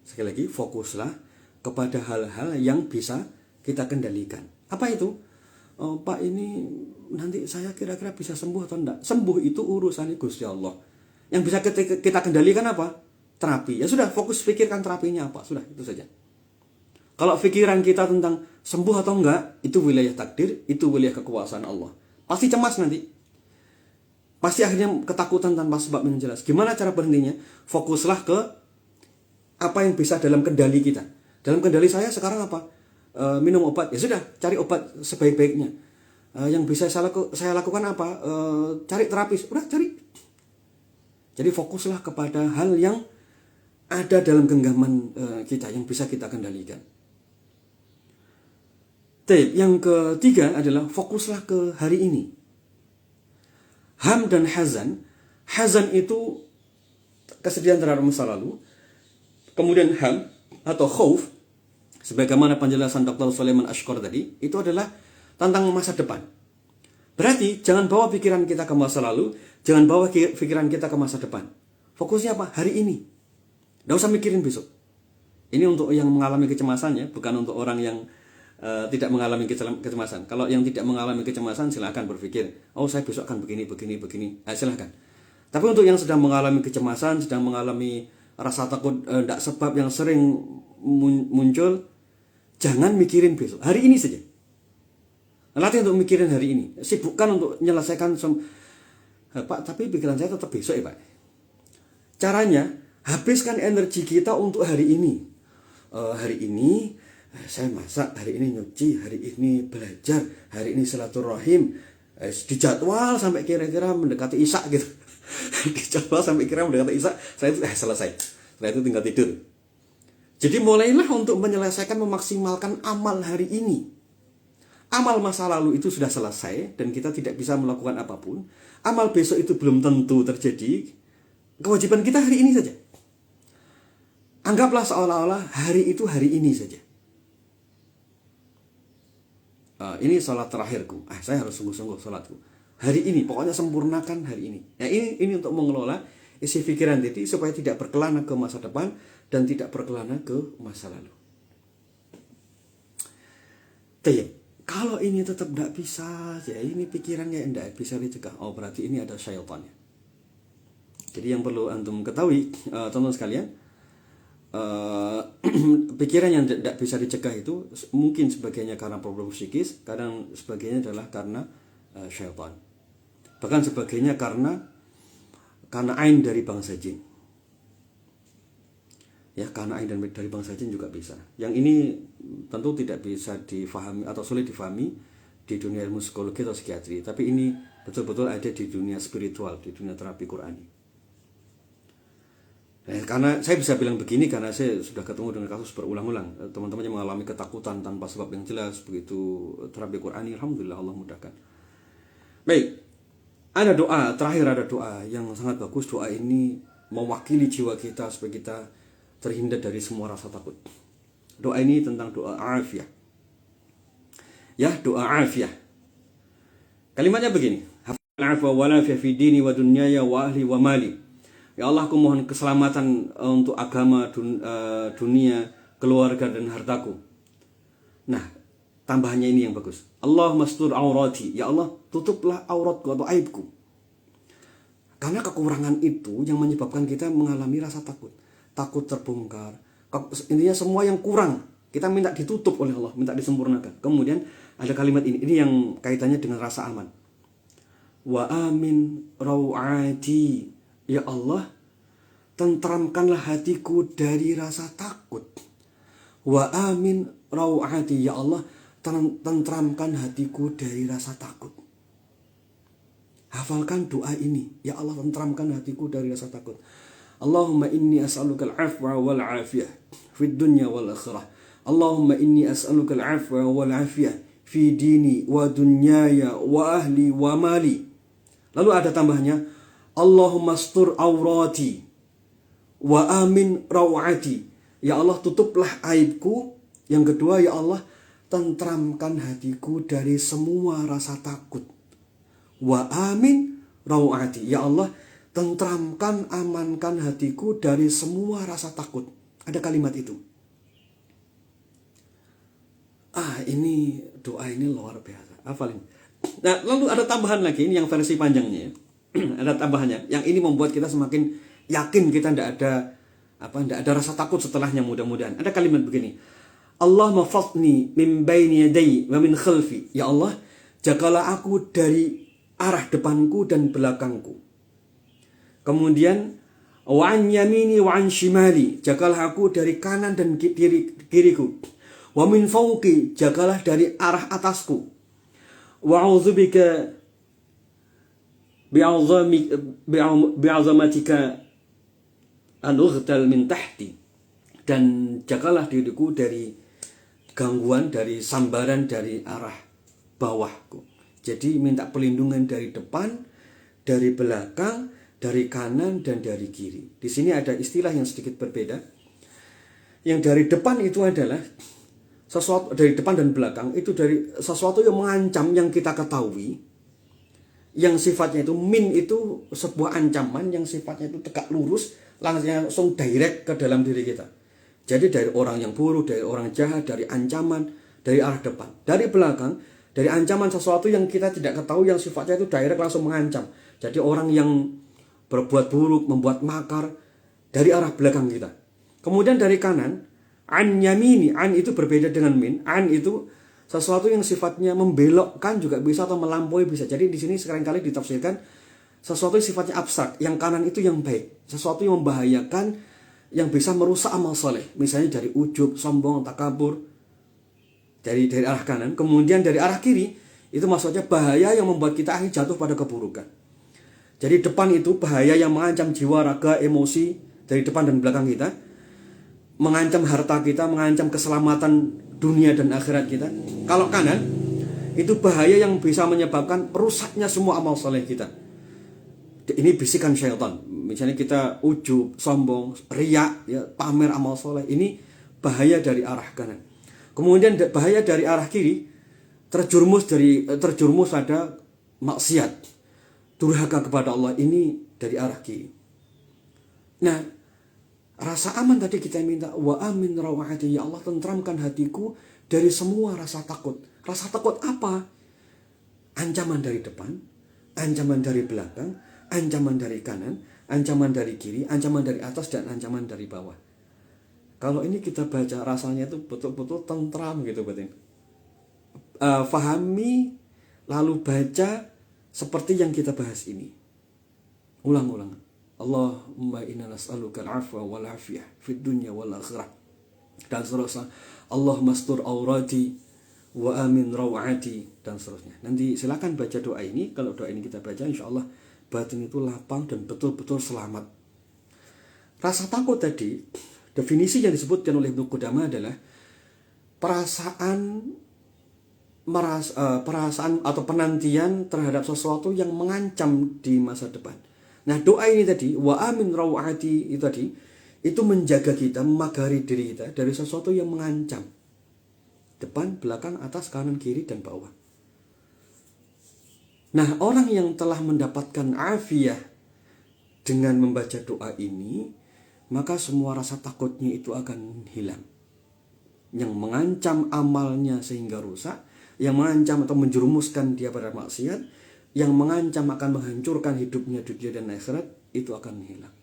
Sekali lagi, fokuslah kepada hal-hal yang bisa kita kendalikan. Apa itu? Pak, ini nanti saya kira-kira bisa sembuh atau enggak? Sembuh itu urusan Gusti Allah. Yang bisa kita kendalikan apa? Terapi. Ya sudah, fokus pikirkan terapinya apa. Sudah, itu saja. Kalau pikiran kita tentang sembuh atau enggak, itu wilayah takdir, itu wilayah kekuasaan Allah. Pasti cemas nanti. Pasti akhirnya ketakutan tanpa sebab yang jelas. Gimana cara berhentinya? Fokuslah ke apa yang bisa dalam kendali kita. Dalam kendali saya sekarang apa? Minum obat. Ya sudah, cari obat sebaik-baiknya. Yang bisa saya lakukan apa? Cari terapis. Udah, cari. Jadi fokuslah kepada hal yang ada dalam genggaman kita, yang bisa kita kendalikan. Yang ketiga adalah fokuslah ke hari ini. Ham dan hazan. Hazan itu kesedihan terhadap masa lalu. Kemudian ham atau khauf, sebagaimana penjelasan Dr. Sulaiman Ashkar tadi, itu adalah tentang masa depan. Berarti jangan bawa pikiran kita ke masa lalu, jangan bawa pikiran kita ke masa depan. Fokusnya apa? Hari ini. Tidak usah mikirin besok. Ini untuk yang mengalami kecemasan ya, bukan untuk orang yang tidak mengalami kecemasan. Kalau yang tidak mengalami kecemasan silahkan berpikir, oh saya besok akan begini. Silahkan. Tapi untuk yang sedang mengalami kecemasan, sedang mengalami rasa takut tidak sebab yang sering muncul, jangan mikirin besok. Hari ini saja. Latih untuk mikirin hari ini. Sibukkan untuk menyelesaikan Pak, tapi pikiran saya tetap besok ya Pak. Caranya, habiskan energi kita untuk hari ini. Hari ini saya masak, hari ini nyuci, hari ini belajar, hari ini silaturahim, dijadwal sampai kira-kira mendekati isya gitu. Dijadwal sampai kira mendekati isya, saya itu selesai. Setelah itu tinggal tidur. Jadi mulailah untuk menyelesaikan, memaksimalkan amal hari ini. Amal masa lalu itu sudah selesai dan kita tidak bisa melakukan apapun. Amal besok itu belum tentu terjadi. Kewajiban kita hari ini saja. Anggaplah seolah-olah hari itu hari ini saja. Ini sholat terakhirku. Saya harus sungguh-sungguh sholatku. Hari ini, pokoknya sempurnakan hari ini. Nah, ini untuk mengelola isi pikiran tadi supaya tidak berkelana ke masa depan dan tidak berkelana ke masa lalu. Kalau ini tetap tidak bisa, ya ini pikirannya tidak bisa dicegah. Oh, berarti ini ada syaitannya. Jadi yang perlu antum ketahui, teman-teman sekalian, pikiran yang tidak bisa dicegah itu mungkin sebagiannya karena problem psikis, kadang sebagainya adalah karena syaitan. Bahkan sebagainya karena ain dari bangsa jin. Ya, karena ain dari bangsa jin juga bisa. Yang ini tentu tidak bisa difahami atau sulit difahami di dunia ilmu psikologi atau psikiatri, tapi ini betul-betul ada di dunia spiritual, di dunia terapi Qurani. Karena saya bisa bilang begini karena saya sudah ketemu dengan kasus berulang-ulang. Teman-teman yang mengalami ketakutan tanpa sebab yang jelas, begitu terapi Qurani, alhamdulillah Allah mudahkan. Baik, ada doa, terakhir ada doa yang sangat bagus. Doa ini mewakili jiwa kita supaya kita terhindar dari semua rasa takut. Doa ini tentang doa afiyah. Ya, doa afiyah. Kalimatnya begini. Hafal wa la fi dini wa dunyaya wa ahli wa mali. Ya Allah, aku mohon keselamatan untuk agama, dunia, keluarga dan hartaku. Nah, tambahannya ini yang bagus. Allah mastur aurati. Ya Allah, tutuplah auratku atau aibku. Karena kekurangan itu yang menyebabkan kita mengalami rasa takut. Takut terbongkar. Intinya semua yang kurang kita minta ditutup oleh Allah, minta disempurnakan. Kemudian ada kalimat ini yang kaitannya dengan rasa aman. Wa amin rawati. Ya Allah, tentramkanlah hatiku dari rasa takut. Wa amin rawati. Ya Allah, tentramkan hatiku dari rasa takut. Hafalkan doa ini. Ya Allah, tentramkan hatiku dari rasa takut. Allahumma inni as'aluka al-afwa wal afiyah fid dunya wal akhirah. Allahumma inni as'aluka al-afwa wal afiyah fi dini wa dunyaya wa ahli wa mali. Lalu ada tambahnya, Allahumma astur aurati wa amin rawati. Ya Allah, tutuplah aibku. Yang kedua, ya Allah, tentramkan hatiku dari semua rasa takut. Wa amin rawati. Ya Allah, tentramkan, amankan hatiku dari semua rasa takut. Ada kalimat itu. Ini doa ini luar biasa. Hafalin. Nah, lalu ada tambahan lagi, ini yang versi panjangnya ya. Ada tambahannya. Yang ini membuat kita semakin yakin kita tidak ada rasa takut setelahnya, mudah-mudahan. Ada kalimat begini. Allah mafatni min baini yadai wa min khalfi. Ya Allah, jagalah aku dari arah depanku dan belakangku. Kemudian wa an yamini wa an shimali. Jagalah aku dari kanan dan kiriku. Wa min fawqi. Jagalah dari arah atasku. Wa a'udzubika bi'azamatika an ughtal min tahti. Dan jagalah diriku dari gangguan, dari sambaran dari arah bawahku. Jadi minta perlindungan dari depan, dari belakang, dari kanan dan dari kiri. Di sini ada istilah yang sedikit berbeda. Yang dari depan itu adalah sesuatu, dari depan dan belakang itu dari sesuatu yang mengancam yang kita ketahui. Yang sifatnya itu min itu sebuah ancaman yang sifatnya itu tegak lurus, langsung direct ke dalam diri kita. Jadi dari orang yang buruk, dari orang jahat, dari ancaman, dari arah depan. Dari belakang, dari ancaman sesuatu yang kita tidak ketahui yang sifatnya itu direct langsung mengancam. Jadi orang yang berbuat buruk, membuat makar dari arah belakang kita. Kemudian dari kanan, an yamini, an itu berbeda dengan min. An itu sesuatu yang sifatnya membelokkan juga bisa atau melampaui bisa. Jadi di sini seringkali ditafsirkan sesuatu yang sifatnya abstrak. Yang kanan itu yang baik, sesuatu yang membahayakan, yang bisa merusak amal soleh. Misalnya dari ujub, sombong, takabur. Dari arah kanan. Kemudian dari arah kiri, itu maksudnya bahaya yang membuat kita akhirnya jatuh pada keburukan. Jadi depan itu bahaya yang mengancam jiwa, raga, emosi dari depan dan belakang kita. Mengancam harta kita, mengancam keselamatan dunia dan akhirat kita. Kalau kanan, itu bahaya yang bisa menyebabkan rusaknya semua amal soleh kita. Ini bisikan syaitan. misalnya kita ujub, sombong, riak, ya, pamer amal soleh, ini bahaya dari arah kanan. Kemudian bahaya dari arah kiri, terjerumus pada maksiat, durhaka kepada Allah, ini dari arah kiri. Nah, rasa aman tadi kita minta, wa amin rawahati, ya Allah tentramkan hatiku dari semua rasa takut. Rasa takut apa? Ancaman dari depan, ancaman dari belakang, ancaman dari kanan, ancaman dari kiri, ancaman dari atas, dan ancaman dari bawah. Kalau ini kita baca rasanya itu betul-betul tentram gitu batin. Fahami lalu baca seperti yang kita bahas ini. Ulang-ulang. Allahumma inna nas'aluka al-'afwa wal 'afiyah fid dunya wal akhirah. Dan seterusnya. Allahumma astur aurati wa amin rawati, dan seterusnya. Nanti silakan baca doa ini. Kalau doa ini kita baca, insyaallah batin itu lapang dan betul-betul selamat. Rasa takut tadi, definisi yang disebutkan oleh Ibnu Qudamah adalah perasaan atau penantian terhadap sesuatu yang mengancam di masa depan. Nah, doa ini tadi, wa amin rawati, itu menjaga kita, memagari diri kita dari sesuatu yang mengancam. Depan, belakang, atas, kanan, kiri, dan bawah. Nah, orang yang telah mendapatkan afiyah dengan membaca doa ini, maka semua rasa takutnya itu akan hilang. Yang mengancam amalnya sehingga rusak, yang mengancam atau menjerumuskan dia pada maksiat, yang mengancam akan menghancurkan hidupnya dunia dan akhirat, itu akan hilang.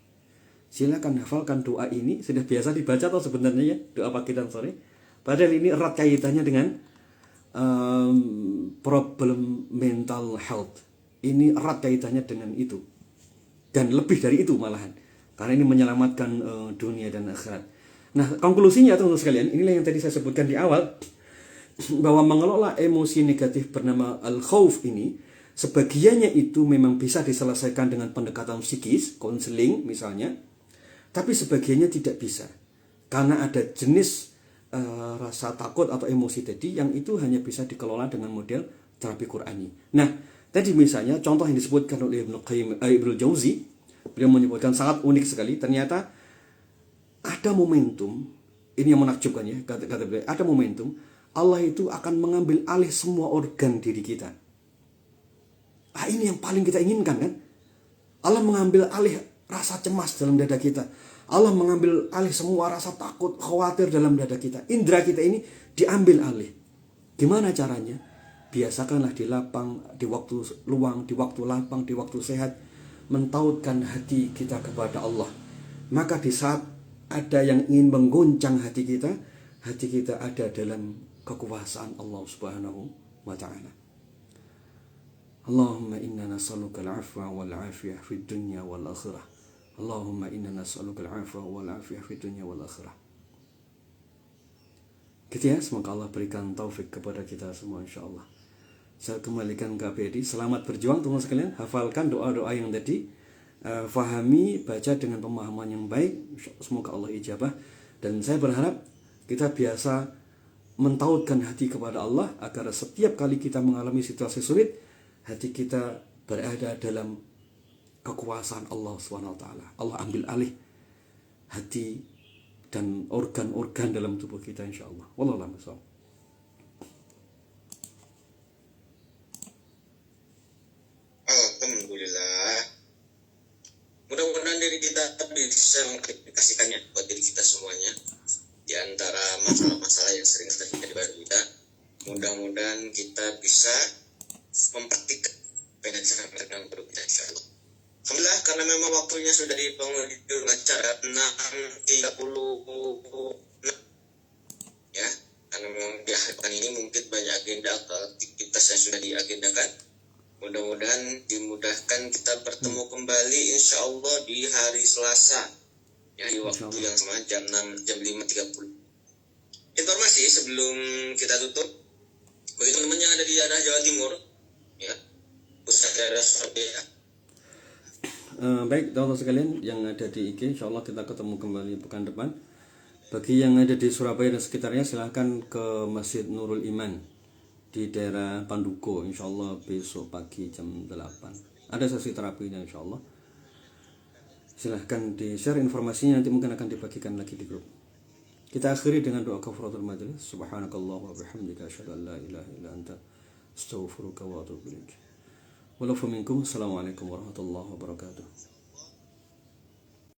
Silakan hafalkan doa ini. Sudah biasa dibaca atau sebenarnya ya, doa pagi dan sore. Padahal ini erat kaitannya dengan problem mental health. Ini erat kaitannya dengan itu. Dan lebih dari itu malahan. Karena ini menyelamatkan dunia dan akhirat. Nah, konklusinya teman-teman sekalian, inilah yang tadi saya sebutkan di awal, bahwa mengelola emosi negatif bernama al-khawf ini, sebagiannya itu memang bisa diselesaikan dengan pendekatan psikis, konseling misalnya, tapi sebagiannya tidak bisa. Karena ada jenis rasa takut atau emosi tadi yang itu hanya bisa dikelola dengan model terapi Qur'ani. Nah, tadi misalnya contoh yang disebutkan oleh Ibnu Jauzi, beliau menyebutkan sangat unik sekali. Ternyata ada momentum, ini yang menakjubkan ya, kata beliau, ada momentum Allah itu akan mengambil alih semua organ diri kita. Ini yang paling kita inginkan kan? Allah mengambil alih rasa cemas dalam dada kita. Allah mengambil alih semua rasa takut, khawatir dalam dada kita. Indra kita ini diambil alih. Gimana caranya? Biasakanlah di lapang, di waktu luang, di waktu lapang, di waktu sehat, mentautkan hati kita kepada Allah. Maka di saat ada yang ingin menggoncang hati kita ada dalam kekuasaan Allah Subhanahu wa ta'ala. Allahumma inna nas'aluka al-'afwa wal 'afiyah fid dunya wal akhirah. Allahumma inna nas'aluka al-'afwa wal 'afiyah fid dunya wal akhirah. Gitu ya, semoga Allah berikan taufik kepada kita semua insyaallah. Saya kembalikan ke APD. Selamat berjuang teman-teman sekalian. Hafalkan doa-doa yang tadi. Fahami, baca dengan pemahaman yang baik. Semoga Allah ijabah. Dan saya berharap kita biasa mentautkan hati kepada Allah agar setiap kali kita mengalami situasi sulit, hati kita berada dalam kekuasaan Allah SWT. Allah ambil alih hati dan organ-organ dalam tubuh kita insyaallah. Wallahu a'lam bishawab. Alhamdulillah. Mudah-mudahan diri kita bisa mengaplikasikannya buat diri kita semuanya. Di antara masalah-masalah yang sering terjadi pada kita, mudah-mudahan kita bisa mempraktikkan dengan guru kita insyaallah. Alhamdulillah, karena memang waktunya sudah di penghujung acara 6.36 ya, karena memang di akhir pekan ini mungkin banyak agenda atau aktivitas yang sudah diagendakan. Mudah-mudahan dimudahkan kita bertemu kembali insyaallah di hari Selasa ya, di waktu yang sama jam 5.30. Informasi sebelum kita tutup bagi teman-teman yang ada di daerah Jawa Timur ya, pusat daerah Surabaya. Baik teman-teman sekalian yang ada di IG, insyaallah kita ketemu kembali pekan depan. Bagi yang ada di Surabaya dan sekitarnya, silahkan ke Masjid Nurul Iman di daerah Panduko, insyaallah besok pagi jam 8 ada sesi terapinya insyaallah. Silahkan di-share informasinya, nanti mungkin akan dibagikan lagi di grup. Kita akhiri dengan doa kafaratul majelis. Subhanakallah wa bihamdika asyhadu an la ilaha illa anta astaghfiruka wa atubu ilaik. Walafu minkum. Assalamualaikum warahmatullahi wabarakatuh.